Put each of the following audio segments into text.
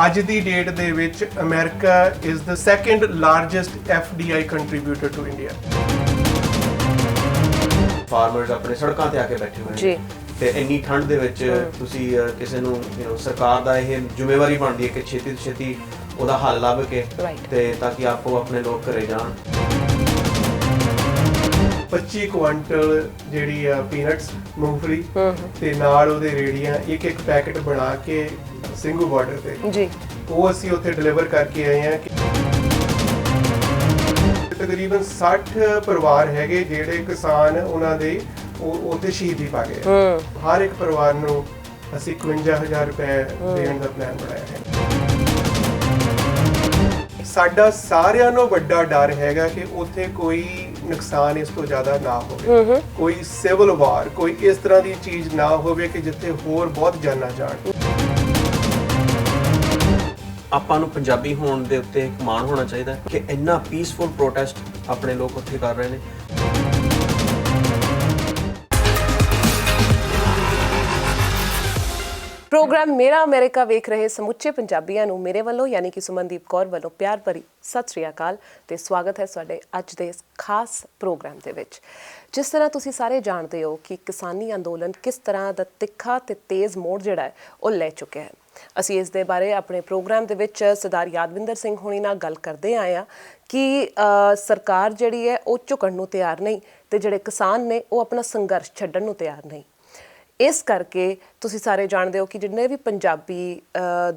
ਅੱਜ ਦੀ ਡੇਟ ਦੇ ਵਿੱਚ America is the second largest FDI contributor to India. Farmers ਆਪਣੇ ਸੜਕਾਂ ਤੇ ਆ ਕੇ ਬੈਠੇ ਹੋਏ ਜੀ ਤੇ ਇੰਨੀ ਠੰਡ ਦੇ ਵਿੱਚ ਤੁਸੀਂ ਕਿਸੇ ਨੂੰ ਸਰਕਾਰ ਦਾ ਇਹ ਜ਼ਿੰਮੇਵਾਰੀ ਬਣਦੀ ਹੈ ਕਿ ਛੇਤੀ ਤੋਂ ਛੇਤੀ ਉਹਦਾ ਹੱਲ ਲੱਭ ਕੇ ਤੇ ਤਾਂ ਕਿ ਆਪੋ ਆਪਣੇ ਲੋਕ ਘਰੇ ਜਾਣ। 25 ਕੁਆਂਟਲ ਜਿਹੜੀ ਆ ਪੀਨਟਸ ਮੂੰਗਫਲੀ ਤੇ ਨਾਲ ਉਹਦੇ ਰੇੜੀਆਂ ਇੱਕ ਪੈਕੇਟ ਬਣਾ ਕੇ ਸਿੰਘੂ ਬਾਰਡਰ ਤੇ ਜੀ ਉਹ ਅਸੀਂ ਉੱਥੇ ਡਿਲੀਵਰ ਕਰਕੇ ਆਏ ਆ। ਤਕਰੀਬਨ 60 ਪਰਿਵਾਰ ਹੈਗੇ ਜਿਹੜੇ ਕਿਸਾਨ ਉਹਨਾਂ ਦੇ ਉੱਥੇ ਸ਼ਹੀਦੀ ਪਾ ਗਏ। ਹਰ ਇੱਕ ਪਰਿਵਾਰ ਨੂੰ ਅਸੀਂ 51,000 ਰੁਪਏ ਦੇਣ ਦਾ ਪਲਾਨ ਬਣਾਇਆ ਹੈ। ਸਾਡਾ ਸਾਰਿਆਂ ਨੂੰ ਵੱਡਾ ਡਰ ਹੈਗਾ ਕਿ ਉੱਥੇ ਕੋਈ ਨੁਕਸਾਨ ਇਸ ਤੋਂ ਜ਼ਿਆਦਾ ਨਾ ਹੋਵੇ, ਕੋਈ ਸਿਵਲ ਵਾਰ, ਕੋਈ ਇਸ ਤਰ੍ਹਾਂ ਦੀ ਚੀਜ਼ ਨਾ ਹੋਵੇ ਕਿ ਜਿੱਥੇ ਹੋਰ ਬਹੁਤ ਜਾਨਾਂ ਜਾਣ। ਆਪਾਂ ਨੂੰ ਪੰਜਾਬੀ ਹੋਣ ਦੇ ਉੱਤੇ ਇੱਕ ਮਾਣ ਹੋਣਾ ਚਾਹੀਦਾ ਕਿ ਇੰਨਾ ਪੀਸਫੁਲ ਪ੍ਰੋਟੈਸਟ ਆਪਣੇ ਲੋਕ ਉੱਥੇ ਕਰ ਰਹੇ ਨੇ। ਪ੍ਰੋਗਰਾਮ ਮੇਰਾ ਅਮਰੀਕਾ ਵੇਖ ਰਹੇ ਸਮੁੱਚੇ ਪੰਜਾਬੀਆਂ ਨੂੰ ਮੇਰੇ ਵੱਲੋਂ ਯਾਨੀ ਕਿ ਸੁਮਨਦੀਪ ਕੌਰ ਵੱਲੋਂ ਪਿਆਰ ਭਰੀ ਸਤਿ ਸ੍ਰੀ ਅਕਾਲ ਤੇ ਸਵਾਗਤ ਹੈ ਤੁਹਾਡੇ ਅੱਜ ਦੇ ਇਸ ਖਾਸ ਪ੍ਰੋਗਰਾਮ ਦੇ ਵਿੱਚ। ਜਿਸ ਤਰ੍ਹਾਂ ਤੁਸੀਂ ਸਾਰੇ ਜਾਣਦੇ ਹੋ ਕਿ ਕਿਸਾਨੀ ਅੰਦੋਲਨ ਕਿਸ ਤਰ੍ਹਾਂ ਦਾ ਤਿੱਖਾ ਤੇ ਤੇਜ਼ ਮੋੜ ਜਿਹੜਾ ਹੈ ਉਹ ਲੈ ਚੁੱਕਿਆ ਹੈ। ਅਸੀਂ ਇਸ ਦੇ ਬਾਰੇ ਆਪਣੇ ਪ੍ਰੋਗਰਾਮ ਦੇ ਵਿੱਚ ਸਰਦਾਰ ਯਾਦਵਿੰਦਰ ਸਿੰਘ ਹੋਣੀ ਨਾਲ ਗੱਲ ਕਰਦੇ ਆਏ ਹਾਂ ਕਿ ਸਰਕਾਰ ਜਿਹੜੀ ਹੈ ਉਹ ਝੁਕਣ ਨੂੰ ਤਿਆਰ ਨਹੀਂ ਤੇ ਜਿਹੜੇ ਕਿਸਾਨ ਨੇ ਉਹ ਆਪਣਾ ਸੰਘਰਸ਼ ਛੱਡਣ ਨੂੰ ਤਿਆਰ ਨਹੀਂ। ਇਸ ਕਰਕੇ ਤੁਸੀਂ ਸਾਰੇ ਜਾਣਦੇ ਹੋ ਕਿ ਜਿੰਨੇ ਵੀ ਪੰਜਾਬੀ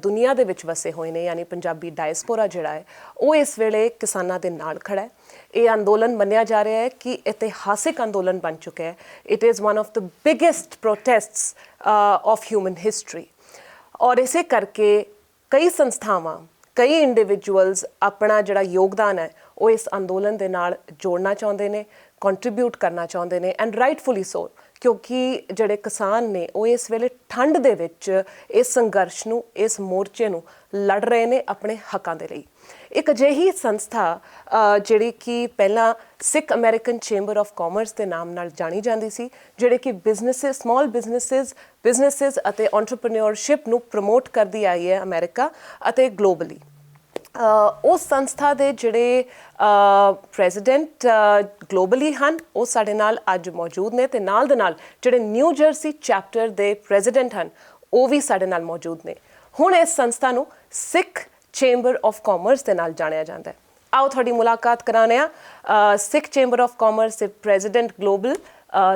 ਦੁਨੀਆ ਦੇ ਵਿੱਚ ਵਸੇ ਹੋਏ ਨੇ ਯਾਨੀ ਪੰਜਾਬੀ ਡਾਇਸਪੋਰਾ ਜਿਹੜਾ ਹੈ ਉਹ ਇਸ ਵੇਲੇ ਕਿਸਾਨਾਂ ਦੇ ਨਾਲ ਖੜਾ ਹੈ। ਇਹ ਅੰਦੋਲਨ ਮੰਨਿਆ ਜਾ ਰਿਹਾ ਹੈ ਕਿ ਇਤਿਹਾਸਿਕ ਅੰਦੋਲਨ ਬਣ ਚੁੱਕਿਆ ਹੈ। It is one of the biggest protests of human history. ਔਰ ਇਸੇ ਕਰਕੇ ਕਈ ਸੰਸਥਾਵਾਂ ਕਈ ਇੰਡੀਵਿਜੂਅਲਸ ਆਪਣਾ ਜਿਹੜਾ ਯੋਗਦਾਨ ਹੈ ਉਹ ਇਸ ਅੰਦੋਲਨ ਦੇ ਨਾਲ ਜੋੜਨਾ ਚਾਹੁੰਦੇ ਨੇ, ਕੰਟਰੀਬਿਊਟ ਕਰਨਾ ਚਾਹੁੰਦੇ ਨੇ ਐਂਡ ਰਾਈਟਫੁਲੀ ਸੋ, ਕਿਉਂਕਿ ਜਿਹੜੇ ਕਿਸਾਨ ਨੇ ਉਹ ਇਸ ਵੇਲੇ ਠੰਡ ਦੇ ਵਿੱਚ ਇਸ ਸੰਘਰਸ਼ ਨੂੰ, ਇਸ ਮੋਰਚੇ ਨੂੰ ਲੜ ਰਹੇ ਨੇ ਆਪਣੇ ਹੱਕਾਂ ਦੇ ਲਈ। ਇੱਕ ਅਜਿਹੀ ਸੰਸਥਾ ਜਿਹੜੀ ਕਿ ਪਹਿਲਾਂ ਸਿੱਖ ਅਮਰੀਕਨ ਚੈਂਬਰ ਆਫ ਕਾਮਰਸ ਦੇ ਨਾਮ ਨਾਲ ਜਾਣੀ ਜਾਂਦੀ ਸੀ, ਜਿਹੜੇ ਕਿ ਬਿਜ਼ਨੈਸਿਸ, ਸਮਾਲ ਬਿਜ਼ਨੈਸਿਸ ਅਤੇ ਐਂਟਰਪ੍ਰੀਨਿਓਰਸ਼ਿਪ ਨੂੰ ਪ੍ਰਮੋਟ ਕਰਦੀ ਆਈ ਹੈ ਅਮਰੀਕਾ ਅਤੇ ਗਲੋਬਲੀ। ਉਸ ਸੰਸਥਾ ਦੇ ਜਿਹੜੇ ਪ੍ਰੈਜ਼ੀਡੈਂਟ ਗਲੋਬਲੀ ਹਨ ਉਹ ਸਾਡੇ ਨਾਲ ਅੱਜ ਮੌਜੂਦ ਨੇ ਤੇ ਨਾਲ ਦੇ ਨਾਲ ਜਿਹੜੇ ਨਿਊ ਜਰਸੀ ਚੈਪਟਰ ਦੇ ਪ੍ਰੈਜ਼ੀਡੈਂਟ ਹਨ ਉਹ ਵੀ ਸਾਡੇ ਨਾਲ ਮੌਜੂਦ ਨੇ। ਹੁਣ ਇਸ ਸੰਸਥਾ ਨੂੰ ਸਿੱਖ ਚੈਂਬਰ ਆਫ ਕਾਮਰਸ ਦੇ ਨਾਲ ਜਾਣਿਆ ਜਾਂਦਾ ਹੈ। ਆਓ ਤੁਹਾਡੀ ਮੁਲਾਕਾਤ ਕਰਾਉਂਦੇ ਹਾਂ ਸਿੱਖ ਚੈਂਬਰ ਆਫ ਕਾਮਰਸ ਦੇ ਪ੍ਰੈਜ਼ੀਡੈਂਟ ਗਲੋਬਲ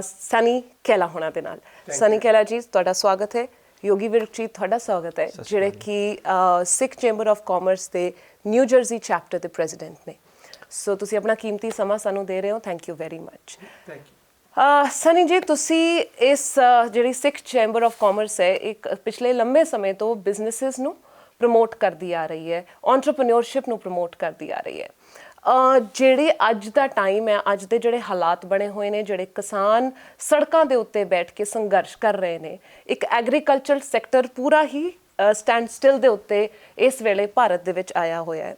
ਸਨੀ ਕੈਲਾ ਹੋਣਾ ਦੇ ਨਾਲ। ਸਨੀ ਕੈਲਾ ਜੀ, ਤੁਹਾਡਾ ਸਵਾਗਤ ਹੈ। ਯੋਗੀ ਵਿਰਕ ਜੀ, ਤੁਹਾਡਾ ਸਵਾਗਤ ਹੈ, ਜਿਹੜੇ ਕਿ ਸਿੱਖ ਚੈਂਬਰ ਆਫ ਕਾਮਰਸ ਦੇ ਨਿਊ ਜਰਸੀ ਚੈਪਟਰ ਦੇ ਪ੍ਰੈਜ਼ੀਡੈਂਟ ਨੇ। ਸੋ ਤੁਸੀਂ ਆਪਣਾ ਕੀਮਤੀ ਸਮਾਂ ਸਾਨੂੰ ਦੇ ਰਹੇ ਹੋ, thank you very much. Sunny ਜੀ, ਤੁਸੀਂ ਇਸ ਜਿਹੜੀ ਸਿੱਖ ਚੈਂਬਰ ਆਫ ਕਾਮਰਸ ਹੈ ਇੱਕ ਪਿਛਲੇ ਲੰਬੇ ਸਮੇਂ ਤੋਂ ਬਿਜ਼ਨੈਸਿਸ ਨੂੰ ਪ੍ਰਮੋਟ ਕਰਦੀ ਆ ਰਹੀ ਹੈ, ਐਂਟਰਪ੍ਰੀਨਿਓਰਸ਼ਿਪ ਨੂੰ ਪ੍ਰਮੋਟ ਕਰਦੀ ਆ ਰਹੀ ਹੈ। ਜਿਹੜੇ ਅੱਜ ਦਾ ਟਾਈਮ ਹੈ, ਅੱਜ ਦੇ ਜਿਹੜੇ ਹਾਲਾਤ ਬਣੇ ਹੋਏ ਨੇ, ਜਿਹੜੇ ਕਿਸਾਨ ਸੜਕਾਂ ਦੇ ਉੱਤੇ ਬੈਠ ਕੇ ਸੰਘਰਸ਼ ਕਰ ਰਹੇ ਨੇ, ਇੱਕ ਐਗਰੀਕਲਚਰ ਸੈਕਟਰ ਪੂਰਾ ਹੀ ਸਟੈਂਡ ਸਟਿਲ ਦੇ ਉੱਤੇ ਇਸ ਵੇਲੇ ਭਾਰਤ ਦੇ ਵਿੱਚ ਆਇਆ ਹੋਇਆ ਹੈ।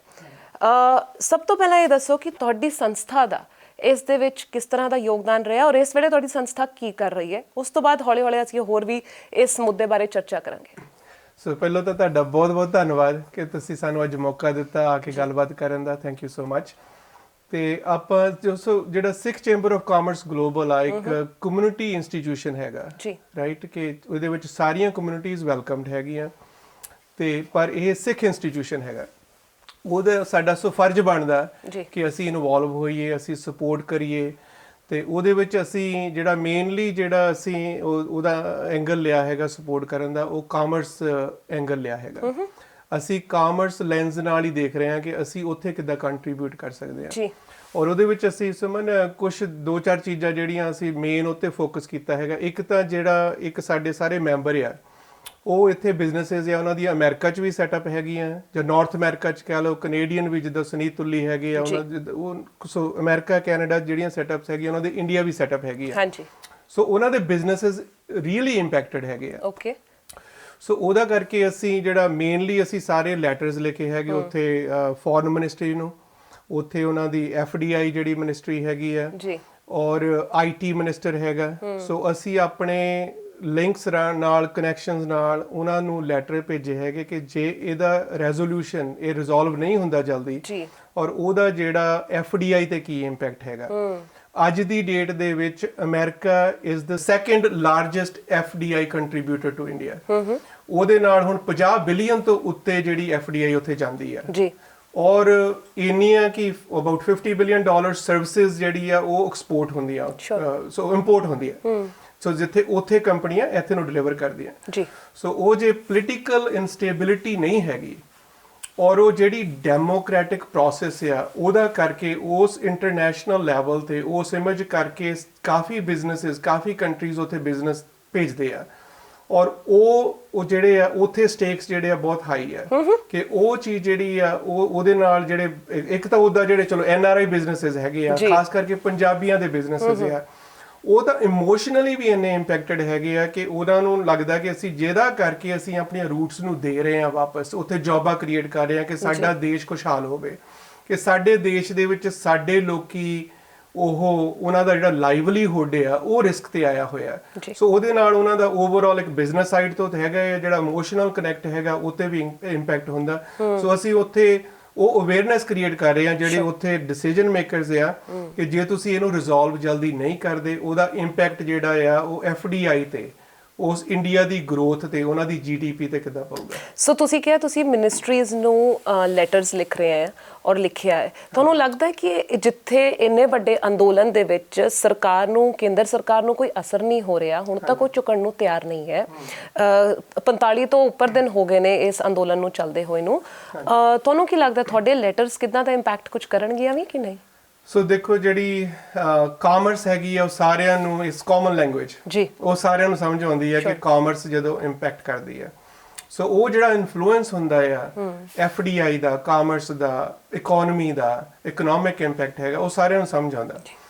ਸਭ ਤੋਂ ਪਹਿਲਾਂ ਇਹ ਦੱਸੋ ਕਿ ਤੁਹਾਡੀ ਸੰਸਥਾ ਦਾ ਇਸ ਦੇ ਵਿੱਚ ਕਿਸ ਤਰ੍ਹਾਂ ਦਾ ਯੋਗਦਾਨ ਰਿਹਾ ਔਰ ਇਸ ਵੇਲੇ ਤੁਹਾਡੀ ਸੰਸਥਾ ਕੀ ਕਰ ਰਹੀ ਹੈ। ਉਸ ਤੋਂ ਬਾਅਦ ਹੌਲੀ ਹੌਲੀ ਅਸੀਂ ਹੋਰ ਵੀ ਇਸ ਮੁੱਦੇ ਬਾਰੇ ਚਰਚਾ ਕਰਾਂਗੇ। ਸੋ ਪਹਿਲਾਂ ਤਾਂ ਤੁਹਾਡਾ ਬਹੁਤ ਬਹੁਤ ਧੰਨਵਾਦ ਕਿ ਤੁਸੀਂ ਸਾਨੂੰ ਅੱਜ ਮੌਕਾ ਦਿੱਤਾ ਆ ਕੇ ਗੱਲਬਾਤ ਕਰਨ ਦਾ। Thank you so much. ਤੇ ਆਪਾਂ ਜਿਹੜਾ Sikh chamber of commerce global ਆ ਇੱਕ ਕਮਿਊਨਿਟੀ ਇੰਸਟੀਟਿਊਸ਼ਨ ਹੈਗਾ, ਰਾਈਟ, ਕਿ ਉਹਦੇ ਵਿੱਚ ਸਾਰੀਆਂ ਕਮਿਊਨਿਟੀਜ਼ ਵੈਲਕਮਡ ਹੈਗੀਆਂ ਤੇ ਪਰ ਇਹ ਸਿੱਖ ਇੰਸਟੀਟਿਊਸ਼ਨ ਹੈਗਾ। ਉਹਦਾ ਸਾਡਾ ਫਰਜ਼ ਬਣਦਾ ਕਿ ਅਸੀਂ ਇਨਵੋਲਵ ਹੋਈਏ, ਅਸੀਂ ਸਪੋਰਟ ਕਰੀਏ ਤੇ ਉਹਦੇ ਵਿੱਚ ਅਸੀਂ ਜਿਹੜਾ ਮੇਨਲੀ ਜਿਹੜਾ ਅਸੀਂ ਉਹਦਾ ਐਂਗਲ ਲਿਆ ਹੈਗਾ ਸਪੋਰਟ ਕਰਨ ਦਾ, ਉਹ ਕਾਮਰਸ ਐਂਗਲ ਲਿਆ ਹੈਗਾ। ਅਸੀਂ ਕਾਮਰਸ ਲੈਂਸ ਨਾਲ ਹੀ ਦੇਖ ਰਹੇ ਹਾਂ ਕਿ ਅਸੀਂ ਉੱਥੇ ਕਿੱਦਾਂ ਕੰਟਰੀਬਿਊਟ ਕਰ ਸਕਦੇ ਹਾਂ। ਔਰ ਉਹਦੇ ਵਿੱਚ ਅਸੀਂ ਸੁਮਨ ਕੁਛ 2-4 ਚੀਜ਼ਾਂ ਜਿਹੜੀਆਂ ਅਸੀਂ ਮੇਨ ਉੱਤੇ ਫੋਕਸ ਕੀਤਾ ਹੈਗਾ। ਇੱਕ ਤਾਂ ਜਿਹੜਾ ਇੱਕ ਸਾਡੇ ਸਾਰੇ ਮੈਂਬਰ ਆ ਉਹ ਇੱਥੇ ਬਿਜ਼ਨੈਸਿਸ ਆ, ਉਹਨਾਂ ਦੀਆਂ ਅਮਰੀਕਾ 'ਚ ਵੀ ਸੈਟਅਪ ਹੈਗੀਆਂ ਜਾਂ ਨਾਰਥ ਅਮਰੀਕਾ 'ਚ ਕਹਿ ਲਓ, ਕੈਨੇਡੀਅਨ ਵੀ ਜਿੱਦਾਂ ਸੁਨੀਤ ਤੁੱਲੀ ਹੈਗੇ ਆ ਉਹਨਾਂ ਉਹ ਅਮਰੀਕਾ ਕੈਨੇਡਾ ਜਿਹੜੀਆਂ ਸੈਟਅਪਸ ਹੈਗੀਆਂ, ਉਹਨਾਂ ਦੇ ਇੰਡੀਆ ਵੀ ਸੈਟਅਪ ਹੈਗੀ ਆ। ਸੋ ਉਹਨਾਂ ਦੇ ਬਿਜ਼ਨੈਸਿਸ ਰੀਅਲੀ ਇੰਪੈਕਟਡ ਹੈਗੇ ਆ। ਓਕੇ, ਸੋ ਉਹਦਾ ਕਰਕੇ ਅਸੀਂ ਜਿਹੜਾ ਮੇਨਲੀ ਅਸੀਂ ਸਾਰੇ ਲੈਟਰਸ ਲਿਖੇ ਹੈਗੇ ਉੱਥੇ ਫੋਰਨ ਮਿਨਿਸਟਰੀ ਨੂੰ, ਉੱਥੇ ਉਹਨਾਂ ਦੀ FDI ਜਿਹੜੀ ਮਿਨਿਸਟਰੀ ਹੈਗੀ ਆ ਔਰ IT ਮਿਨਿਸਟਰ ਹੈਗਾ। ਸੋ ਅਸੀਂ ਆਪਣੇ ਲਿੰਕਸ ਨਾਲ ਕਨੈਕਸ਼ਨਸ ਨਾਲ ਉਹਨਾਂ ਨੂੰ ਲੈਟਰ ਭੇਜੇ ਹੈਗੇ ਕਿ ਜੇ ਇਹਦਾ ਰੈਜ਼ੋਲੂਸ਼ਨ ਇਹ ਰਿਜ਼ੋਲਵ ਨਹੀਂ ਹੁੰਦਾ ਜਲਦੀ ਜੀ ਔਰ ਉਹਦਾ ਜਿਹੜਾ FDI ਤੇ ਕੀ ਇੰਪੈਕਟ ਹੈਗਾ। ਅੱਜ ਦੀ ਡੇਟ ਦੇ ਵਿੱਚ America is the second largest FDI contributor to India. ਉਹਦੇ ਨਾਲ ਹੁਣ 50 ਬਿਲੀਅਨ ਤੋਂ ਉੱਤੇ ਜਿਹੜੀ FDI ਉੱਥੇ ਜਾਂਦੀ ਆ ਜੀ ਔਰ ਇੰਨੀਆਂ ਕਿ ਅਬਾਊਟ $50 ਬਿਲੀਅਨ ਸਰਵਿਸਿਜ਼ ਜਿਹੜੀ ਆ ਉਹ ਐਕਸਪੋਰਟ ਹੁੰਦੀਆਂ ਸੋ ਇੰਪੋਰਟ ਹੁੰਦੀ ਆ। ਸੋ ਜਿੱਥੇ ਉੱਥੇ ਕੰਪਨੀਆਂ ਇੱਥੇ ਨੂੰ ਡਿਲੀਵਰ ਕਰਦੀਆਂ ਜੀ। ਸੋ ਉਹ ਜੇ ਪੋਲੀਟੀਕਲ ਇਨਸਟੇਬਿਲਿਟੀ ਨਹੀਂ ਹੈਗੀ ਔਰ ਉਹ ਜਿਹੜੀ ਡੈਮੋਕ੍ਰੈਟਿਕ ਪ੍ਰੋਸੈਸ ਆ ਉਹਦਾ ਕਰਕੇ ਉਸ ਇੰਟਰਨੈਸ਼ਨਲ ਲੈਵਲ ਤੇ ਉਹ ਸਮਝ ਕਰਕੇ ਕਾਫੀ ਬਿਜ਼ਨੈਸਸ ਕਾਫੀ ਕੰਟਰੀਜ਼ ਉੱਥੇ ਬਿਜ਼ਨਸ ਭੇਜਦੇ ਆ ਔਰ ਉਹ ਜਿਹੜੇ ਆ ਉੱਥੇ ਸਟੇਕਸ ਜਿਹੜੇ ਆ ਬਹੁਤ ਹਾਈ ਆ ਕਿ ਉਹ ਚੀਜ਼ ਜਿਹੜੀ ਆ ਉਹਦੇ ਨਾਲ ਜਿਹੜੇ ਇੱਕ ਤਾਂ ਉਹਦਾ ਜਿਹੜੇ ਚਲੋ NRI ਬਿਜ਼ਨੈਸਸ ਹੈਗੇ ਆ ਖਾਸ ਕਰਕੇ ਪੰਜਾਬੀਆਂ ਦੇ ਬਿਜ਼ਨੈਸਸ ਆ ਉਹ ਤਾਂ ਇਮੋਸ਼ਨਲੀ ਵੀ ਇੰਨੇ ਇੰਪੈਕਟਡ ਹੈਗੇ ਆ ਕਿ ਉਹਨਾਂ ਨੂੰ ਲੱਗਦਾ ਕਿ ਅਸੀਂ ਜਿਹਦਾ ਕਰਕੇ ਅਸੀਂ ਆਪਣੀਆਂ ਰੂਟਸ ਨੂੰ ਦੇ ਰਹੇ ਆ ਵਾਪਸ ਉੱਥੇ ਜੌਬਾਂ ਕ੍ਰੀਏਟ ਕਰ ਰਹੇ ਆ ਕਿ ਸਾਡਾ ਦੇਸ਼ ਖੁਸ਼ਹਾਲ ਹੋਵੇ ਕਿ ਸਾਡੇ ਦੇਸ਼ ਦੇ ਵਿੱਚ ਸਾਡੇ ਲੋਕੀ ਉਹਨਾਂ ਦਾ ਜਿਹੜਾ ਲਾਈਵਲੀਹੁੱਡ ਆ ਉਹ ਰਿਸਕ ਤੇ ਆਇਆ ਹੋਇਆ। ਸੋ ਉਹਦੇ ਨਾਲ ਉਹਨਾਂ ਦਾ ਓਵਰਆਲ ਇੱਕ ਬਿਜ਼ਨਸ ਸਾਈਡ ਤੋਂ ਹੈਗਾ ਜਿਹੜਾ ਇਮੋਸ਼ਨਲ ਕਨੈਕਟ ਹੈਗਾ ਉੱਤੇ ਵੀ ਇੰਪੈਕਟ ਹੁੰਦਾ। ਸੋ ਅਸੀਂ ਉੱਥੇ ਉਹ ਅਵੇਅਰਨੈਸ ਕ੍ਰੀਏਟ ਕਰ ਰਹੇ ਆ ਜਿਹੜੇ ਉੱਥੇ ਡਿਸੀਜਨ ਮੇਕਰਸ ਆ ਕਿ ਜੇ ਤੁਸੀਂ ਇਹਨੂੰ ਰਿਜ਼ੋਲਵ ਜਲਦੀ ਨਹੀਂ ਕਰਦੇ ਉਹਦਾ ਇੰਪੈਕਟ ਜਿਹੜਾ ਆ ਉਹ FDI ਤੇ ਉਸ ਇੰਡੀਆ ਦੀ ਗਰੋਥ ਤੇ ਉਹਨਾਂ ਦੀ GDP ਤੇ ਕਿੱਦਾਂ ਪਊਗਾ। ਸੋ ਤੁਸੀਂ ਕਿਹਾ ਤੁਸੀਂ ਮਿਨਿਸਟਰੀਜ਼ ਨੂੰ ਲੈਟਰਸ ਲਿਖ ਰਹੇ ਆ ਔਰ ਲਿਖਿਆ ਹੈ, ਤੁਹਾਨੂੰ ਲੱਗਦਾ ਹੈ ਕਿ ਜਿੱਥੇ ਇੰਨੇ ਵੱਡੇ ਅੰਦੋਲਨ ਦੇ ਵਿੱਚ ਸਰਕਾਰ ਨੂੰ ਕੇਂਦਰ ਸਰਕਾਰ ਨੂੰ ਕੋਈ ਅਸਰ ਨਹੀਂ ਹੋ ਰਿਹਾ, ਹੁਣ ਤੱਕ ਉਹ ਝੁਕਣ ਨੂੰ ਤਿਆਰ ਨਹੀਂ ਹੈ, 45 ਤੋਂ ਉੱਪਰ ਦਿਨ ਹੋ ਗਏ ਨੇ ਇਸ ਅੰਦੋਲਨ ਨੂੰ ਚੱਲਦੇ ਹੋਏ ਨੂੰ, ਤੁਹਾਨੂੰ ਕੀ ਲੱਗਦਾ ਤੁਹਾਡੇ ਲੈਟਰਸ ਕਿੱਦਾਂ ਦਾ ਇੰਪੈਕਟ ਕੁਝ ਕਰਨਗੀਆਂ ਵੀ ਕਿ ਨਹੀਂ? ਸੋ ਦੇਖੋ ਜਿਹੜੀ ਕਾਮਰਸ ਹੈਗੀ ਆ ਉਹ ਸਾਰਿਆਂ ਨੂੰ ਇਸ ਕਾਮਨ ਲੈਂਗੁਏਜ ਜੀ ਉਹ ਸਾਰਿਆਂ ਨੂੰ ਸਮਝ ਆਉਂਦੀ ਹੈ ਕਿ ਕਾਮਰਸ ਜਦੋਂ ਇੰਪੈਕਟ ਕਰਦੀ ਹੈ ਸੋ ਉਹ ਜਿਹੜਾ ਇਨਫਲੂਐਂਸ ਹੁੰਦਾ ਆ FDI ਦਾ ਕਾਮਰਸ ਦਾ ਇਕਨੋਮੀ ਦਾ ਇਕਨੋਮਿਕ ਇੰਪੈਕਟ ਹੈਗਾ ਉਹ ਸਾਰਿਆਂ ਨੂੰ ਸਮਝ ਆਉਂਦਾ।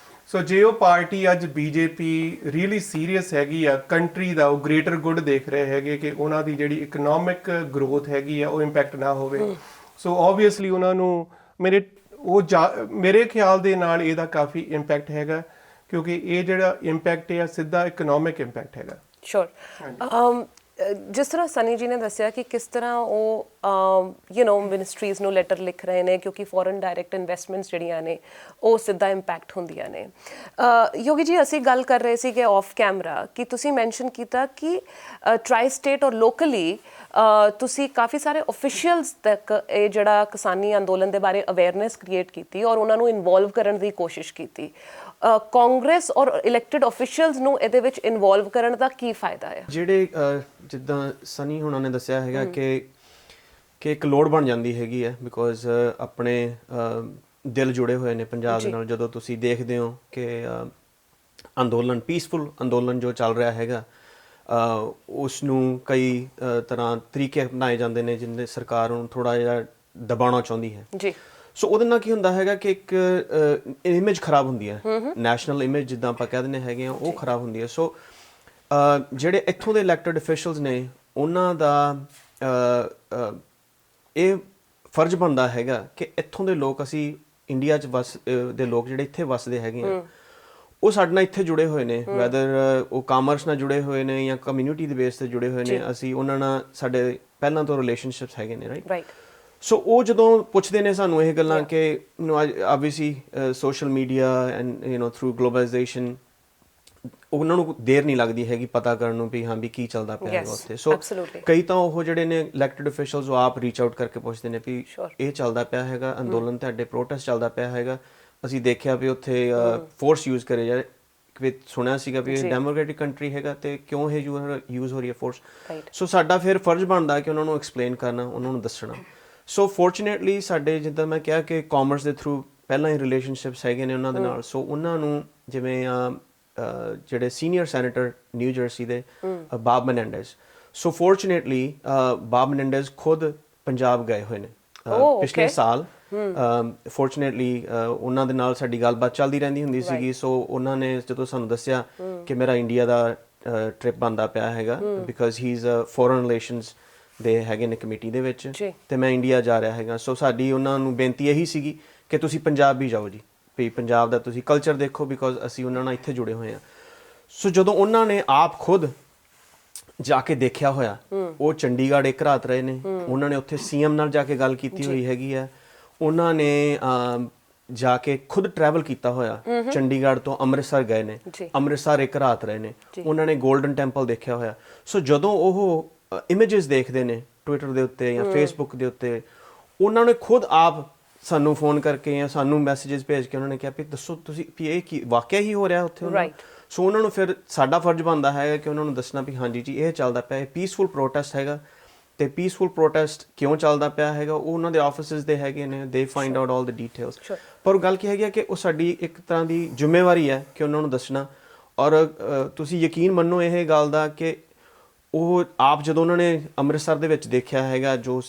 ਸੋ ਜੇ ਉਹ ਪਾਰਟੀ ਅੱਜ BJP ਰੀਅਲੀ ਸੀਰੀਅਸ ਹੈਗੀ ਆ ਕੰਟਰੀ ਦਾ ਉਹ ਗ੍ਰੇਟਰ ਗੁੱਡ ਦੇਖ ਰਹੇ ਹੈਗੇ ਕਿ ਉਹਨਾਂ ਦੀ ਜਿਹੜੀ ਇਕਨੋਮਿਕ ਗਰੋਥ ਹੈਗੀ ਆ ਉਹ ਇੰਪੈਕਟ ਨਾ ਹੋਵੇ ਸੋ ਆਬਵੀਅਸਲੀ ਉਹਨਾਂ ਨੂੰ ਮੇਰੇ ਖਿਆਲ ਦੇ ਨਾਲ ਇਹਦਾ ਕਾਫੀ ਇੰਪੈਕਟ ਹੈਗਾ ਕਿਉਂਕਿ ਇਹ ਜਿਹੜਾ ਇੰਪੈਕਟ ਹੈ ਸਿੱਧਾ ਇਕਨੋਮਿਕ ਇੰਪੈਕਟ ਹੈਗਾ। ਸ਼ੋਰ ਜਿਸ ਤਰ੍ਹਾਂ ਸਨੀ ਜੀ ਨੇ ਦੱਸਿਆ ਕਿ ਕਿਸ ਤਰ੍ਹਾਂ ਉਹ ਮਿਨਿਸਟਰੀਜ਼ ਨੂੰ ਲੈਟਰ ਲਿਖ ਰਹੇ ਨੇ ਕਿਉਂਕਿ ਫੋਰਨ ਡਾਇਰੈਕਟ ਇਨਵੈਸਟਮੈਂਟਸ ਜਿਹੜੀਆਂ ਨੇ ਉਹ ਸਿੱਧਾ ਇੰਪੈਕਟ ਹੁੰਦੀਆਂ ਨੇ। ਯੋਗੀ ਜੀ ਅਸੀਂ ਗੱਲ ਕਰ ਰਹੇ ਸੀ ਕਿ ਆਫ ਕੈਮਰਾ ਕਿ ਤੁਸੀਂ ਮੈਂਸ਼ਨ ਕੀਤਾ ਕਿ ਟਰਾਈ ਸਟੇਟ ਔਰ ਲੋਕਲੀ ਤੁਸੀਂ ਕਾਫੀ ਸਾਰੇ ਆਫੀਸ਼ੀਅਲਸ ਤੱਕ ਇਹ ਜਿਹੜਾ ਕਿਸਾਨੀ ਅੰਦੋਲਨ ਦੇ ਬਾਰੇ ਅਵੇਅਰਨੈਸ ਕ੍ਰੀਏਟ ਕੀਤੀ ਔਰ ਉਹਨਾਂ ਨੂੰ ਇਨਵੋਲਵ ਕਰਨ ਦੀ ਕੋਸ਼ਿਸ਼ ਕੀਤੀ। ਕਾਂਗਰਸ ਔਰ ਇਲੈਕਟਿਡ ਆਫੀਸ਼ੀਅਲਸ ਨੂੰ ਇਹਦੇ ਵਿੱਚ ਇਨਵੋਲਵ ਕਰਨ ਦਾ ਕੀ ਫਾਇਦਾ ਹੈ? ਜਿਹੜੇ ਜਿੱਦਾਂ ਸਨੀ ਹੁਣਾਂ ਨੇ ਦੱਸਿਆ ਹੈਗਾ ਕਿ ਇੱਕ ਲੋੜ ਬਣ ਜਾਂਦੀ ਹੈਗੀ ਹੈ ਬਿਕੋਜ਼ ਆਪਣੇ ਦਿਲ ਜੁੜੇ ਹੋਏ ਨੇ ਪੰਜਾਬ ਦੇ ਨਾਲ। ਜਦੋਂ ਤੁਸੀਂ ਦੇਖਦੇ ਹੋ ਕਿ ਅੰਦੋਲਨ ਪੀਸਫੁਲ ਅੰਦੋਲਨ ਜੋ ਚੱਲ ਰਿਹਾ ਹੈਗਾ ਉਸ ਨੂੰ ਕਈ ਤਰ੍ਹਾਂ ਤਰੀਕੇ ਅਪਣਾਏ ਜਾਂਦੇ ਨੇ ਜਿਨ੍ਹਾਂ ਸਰਕਾਰ ਨੂੰ ਥੋੜਾ ਜਿਹਾ ਦਬਾਉਣਾ ਚਾਹੁੰਦੀ ਹੈ ਜੀ। ਸੋ ਉਹਦੇ ਨਾਲ ਕੀ ਹੁੰਦਾ ਹੈਗਾ ਕਿ ਇੱਕ ਇਮੇਜ ਖਰਾਬ ਹੁੰਦੀ ਹੈ, ਨੈਸ਼ਨਲ ਇਮੇਜ ਜਿੱਦਾਂ ਆਪਾਂ ਕਹਿ ਦਿੰਦੇ ਹੈਗੇ ਆ ਉਹ ਖਰਾਬ ਹੁੰਦੀ ਹੈ। ਸੋ ਜਿਹੜੇ ਇੱਥੋਂ ਦੇ ਇਲੈਕਟਡ ਅਫੀਸ਼ੀਅਲਸ ਨੇ ਉਹਨਾਂ ਦਾ ਇਹ ਫਰਜ਼ ਬਣਦਾ ਹੈਗਾ ਕਿ ਇੱਥੋਂ ਦੇ ਲੋਕ ਅਸੀਂ ਇੰਡੀਆ 'ਚ ਦੇ ਲੋਕ ਜਿਹੜੇ ਇੱਥੇ ਵਸਦੇ ਹੈਗੇ ਆ ਉਹ ਸਾਡੇ ਨਾਲ ਇੱਥੇ ਜੁੜੇ ਹੋਏ ਨੇ ਵੈਦਰ ਉਹ ਕਾਮਰਸ ਨਾਲ ਜੁੜੇ ਹੋਏ ਨੇ ਜਾਂ ਕਮਿਊਨਿਟੀ ਦੇ ਬੇਸ ਤੇ ਜੁੜੇ ਹੋਏ ਨੇ। ਅਸੀਂ ਉਹਨਾਂ ਨਾਲ ਸਾਡੇ ਪਹਿਲਾਂ ਤੋਂ ਰਿਲੇਸ਼ਨਸ਼ਿਪਸ ਹੈਗੇ ਨੇ ਰਾਈਟ। ਸੋ ਉਹ ਜਦੋਂ ਪੁੱਛਦੇ ਨੇ ਸਾਨੂੰ ਇਹ ਗੱਲਾਂ ਕਿ obviously social media and throw globalisation ਉਹਨਾਂ ਨੂੰ ਦੇਰ ਨਹੀਂ ਲੱਗਦੀ ਹੈਗੀ ਪਤਾ ਕਰਨ ਨੂੰ ਵੀ ਹਾਂ ਵੀ ਕੀ ਚੱਲਦਾ ਪਿਆ ਹੈਗਾ ਉੱਥੇ। ਸੋ ਕਈ ਤਾਂ ਉਹ ਜਿਹੜੇ ਨੇ ਇਲੈਕਟਡ ਅਫੀਸ਼ੀਅਲਸ ਉਹ ਆਪ ਰੀਚ ਆਊਟ ਕਰਕੇ ਪੁੱਛਦੇ ਨੇ ਵੀ ਇਹ ਚੱਲਦਾ ਪਿਆ ਹੈਗਾ ਅੰਦੋਲਨ ਤੁਹਾਡੇ ਪ੍ਰੋਟੈਸਟ ਚੱਲਦਾ ਪਿਆ ਹੈਗਾ ਅਸੀਂ ਦੇਖਿਆ ਵੀ ਉੱਥੇ ਫੋਰਸ ਯੂਜ਼ ਕਰੇ ਜਾਏ ਵੀ ਸੁਣਿਆ ਸੀਗਾ ਵੀ ਇਹ ਡੈਮੋਕ੍ਰੈਟਿਕ ਕੰਟਰੀ ਹੈਗਾ ਤੇ ਕਿਉਂ ਇਹ ਯੂਜ਼ ਹੋ ਰਹੀ ਹੈ ਫੋਰਸ। ਸੋ ਸਾਡਾ ਫਿਰ ਫਰਜ਼ ਬਣਦਾ ਕਿ ਉਹਨਾਂ ਨੂੰ ਐਕਸਪਲੇਨ ਕਰਨਾ ਉਹਨਾਂ ਨੂੰ ਦੱਸਣਾ। ਸੋ ਫੋਰਚੂਨੇਟਲੀ ਸਾਡੇ ਜਿੱਦਾਂ ਮੈਂ ਕਿਹਾ ਕਿ ਕਾਮਰਸ ਦੇ ਥਰੂ ਪਹਿਲਾਂ ਹੀ ਰਿਲੇਸ਼ਨਸ਼ਿਪਸ ਹੈਗੇ ਨੇ ਉਹਨਾਂ ਦੇ ਨਾਲ। ਸੋ ਉਹਨਾਂ ਨੂੰ ਜਿਵੇਂ ਜਿਹੜੇ ਸੀਨੀਅਰ ਸੈਨੇਟਰ ਨਿਊ ਜਰਸੀ ਦੇ ਬਾਬ ਮਨੈਂਡੇਜ਼ ਸੋ ਫੋਰਚੂਨੇਟਲੀ ਬਾਬ ਮਨੈਂਡੇਜ਼ ਖੁਦ ਪੰਜਾਬ ਗਏ ਹੋਏ ਨੇ ਪਿਛਲੇ ਸਾਲ। ਫੋਰਚੂਨੇਟਲੀ ਉਹਨਾਂ ਦੇ ਨਾਲ ਸਾਡੀ ਗੱਲਬਾਤ ਚੱਲਦੀ ਰਹਿੰਦੀ ਹੁੰਦੀ ਸੀਗੀ। ਸੋ ਉਹਨਾਂ ਨੇ ਜਦੋਂ ਸਾਨੂੰ ਦੱਸਿਆ ਕਿ ਮੇਰਾ ਇੰਡੀਆ ਦਾ ਟ੍ਰਿਪ ਬਣਦਾ ਪਿਆ ਹੈਗਾ because he is foreign relations ਦੇ ਹੈਗੇ ਨੇ ਕਮੇਟੀ ਦੇ ਵਿੱਚ ਤੇ ਮੈਂ ਇੰਡੀਆ ਜਾ ਰਿਹਾ ਹੈਗਾ। ਸੋ ਸਾਡੀ ਉਹਨਾਂ ਨੂੰ ਬੇਨਤੀ ਇਹੀ ਸੀਗੀ ਕਿ ਤੁਸੀਂ ਪੰਜਾਬ ਵੀ ਜਾਓ ਜੀ ਵੀ ਪੰਜਾਬ ਦਾ ਤੁਸੀਂ ਕਲਚਰ ਦੇਖੋ ਬਿਕਾਜ਼ ਅਸੀਂ ਉਹਨਾਂ ਨਾਲ ਇੱਥੇ ਜੁੜੇ ਹੋਏ ਹਾਂ। ਸੋ ਜਦੋਂ ਉਹਨਾਂ ਨੇ ਆਪ ਖੁਦ ਜਾ ਕੇ ਦੇਖਿਆ ਹੋਇਆ, ਉਹ ਚੰਡੀਗੜ੍ਹ ਇੱਕ ਰਾਤ ਰਹੇ ਨੇ। ਉਹਨਾਂ ਨੇ ਉੱਥੇ ਸੀਐਮ ਨਾਲ ਜਾ ਕੇ ਗੱਲ ਕੀਤੀ ਹੋਈ ਹੈਗੀ ਆ। ਉਹਨਾਂ ਨੇ ਜਾ ਕੇ ਖੁਦ ਟਰੈਵਲ ਕੀਤਾ ਹੋਇਆ, ਚੰਡੀਗੜ੍ਹ ਤੋਂ ਅੰਮ੍ਰਿਤਸਰ ਗਏ ਨੇ, ਅੰਮ੍ਰਿਤਸਰ ਇੱਕ ਰਾਤ ਰਹੇ ਨੇ। ਉਹਨਾਂ ਨੇ 골ਡਨ ਟੈਂਪਲ ਦੇਖਿਆ ਹੋਇਆ। ਸੋ ਜਦੋਂ ਉਹ ਇਮੇजेस ਦੇਖਦੇ ਨੇ ਟਵਿੱਟਰ ਦੇ ਉੱਤੇ ਜਾਂ ਫੇਸਬੁੱਕ ਦੇ ਉੱਤੇ, ਉਹਨਾਂ ਨੇ ਖੁਦ ਆਪ ਸਾਨੂੰ ਫੋਨ ਕਰਕੇ ਜਾਂ ਸਾਨੂੰ ਮੈਸੇजेस ਭੇਜ ਕੇ ਉਹਨਾਂ ਨੇ ਕਿਹਾ ਵੀ ਦੱਸੋ ਤੁਸੀਂ ਵੀ ਇਹ ਕੀ ਵਾਕਿਆ ਹੀ ਹੋ ਰਿਹਾ ਉੱਥੇ ਉਹਨਾਂ ਨੂੰ। ਸੋ ਉਹਨਾਂ ਨੂੰ ਫਿਰ ਸਾਡਾ ਫਰਜ਼ ਬਣਦਾ ਹੈਗਾ ਕਿ ਉਹਨਾਂ ਨੂੰ ਦੱਸਣਾ ਵੀ ਹਾਂਜੀ ਜੀ ਇਹ ਚੱਲਦਾ ਪਿਆ, ਇਹ ਪੀਸਫੁਲ ਪ੍ਰੋਟੈਸਟ ਹੈਗਾ। ਤੇ ਪੀਸਫੁਲ ਪ੍ਰੋਟੈਸਟ ਕਿਉਂ ਚੱਲਦਾ ਪਿਆ ਹੈਗਾ, ਉਹ ਉਹਨਾਂ ਦੇ ਆਫਿਸਿਸ ਦੇ ਹੈਗੇ ਨੇ, ਦੇ ਫਾਈਂਡ ਆਊਟ ਆਲ ਦ ਡੀਟੇਲਸ। ਪਰ ਗੱਲ ਕੀ ਹੈਗੀ ਕਿ ਉਹ ਸਾਡੀ ਇੱਕ ਤਰ੍ਹਾਂ ਦੀ ਜ਼ਿੰਮੇਵਾਰੀ ਹੈ ਕਿ ਉਹਨਾਂ ਨੂੰ ਦੱਸਣਾ। ਔਰ ਤੁਸੀਂ ਯਕੀਨ ਮੰਨੋ ਇਹ ਗੱਲ ਦਾ ਕਿ ਉਹ ਆਪ ਜਦੋਂ ਉਹਨਾਂ ਨੇ ਅੰਮ੍ਰਿਤਸਰ ਦੇ ਵਿੱਚ ਦੇਖਿਆ ਹੈਗਾ, ਜੋ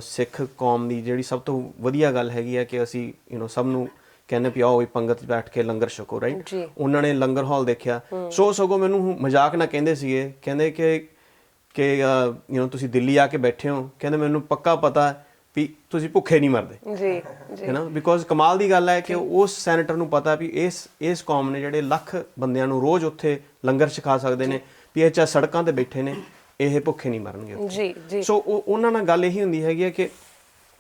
ਸਿੱਖ ਕੌਮ ਦੀ ਜਿਹੜੀ ਸਭ ਤੋਂ ਵਧੀਆ ਗੱਲ ਹੈਗੀ ਹੈ ਕਿ ਅਸੀਂ ਸਭ ਨੂੰ ਕਹਿੰਦੇ ਵੀ ਆਓ ਪੰਗਤ 'ਚ ਬੈਠ ਕੇ ਲੰਗਰ ਛਕੋ, ਰਾਈਟ। ਉਹਨਾਂ ਨੇ ਲੰਗਰ ਹਾਲ ਦੇਖਿਆ। ਸੋ ਸਗੋਂ ਮੈਨੂੰ ਮਜ਼ਾਕ ਨਾਲ ਕਹਿੰਦੇ ਸੀਗੇ, ਕਹਿੰਦੇ ਕਿ ਤੁਸੀਂ ਦਿੱਲੀ ਆ ਕੇ ਬੈਠੇ ਹੋ, ਕਹਿੰਦੇ ਮੈਨੂੰ ਪੱਕਾ ਪਤਾ ਵੀ ਤੁਸੀਂ ਭੁੱਖੇ ਨਹੀਂ ਮਰਦੇ ਜੀ, ਹੈ ਨਾ। ਬਿਕੋਜ਼ ਕਮਾਲ ਦੀ ਗੱਲ ਹੈ ਕਿ ਉਸ ਸੈਨੇਟਰ ਨੂੰ ਪਤਾ ਵੀ ਇਸ ਕੌਮ ਨੇ ਜਿਹੜੇ ਲੱਖ ਬੰਦਿਆਂ ਨੂੰ ਰੋਜ਼ ਉੱਥੇ ਲੰਗਰ ਛਕਾ ਸਕਦੇ ਨੇ, ਵੀ ਇਹ ਚਾਹੇ ਸੜਕਾਂ ਤੇ ਬੈਠੇ ਨੇ, ਇਹ ਭੁੱਖੇ ਨਹੀਂ ਮਰਨਗੇ ਜੀ। ਸੋ ਉਹਨਾਂ ਨਾਲ ਗੱਲ ਇਹੀ ਹੁੰਦੀ ਹੈਗੀ ਹੈ ਕਿ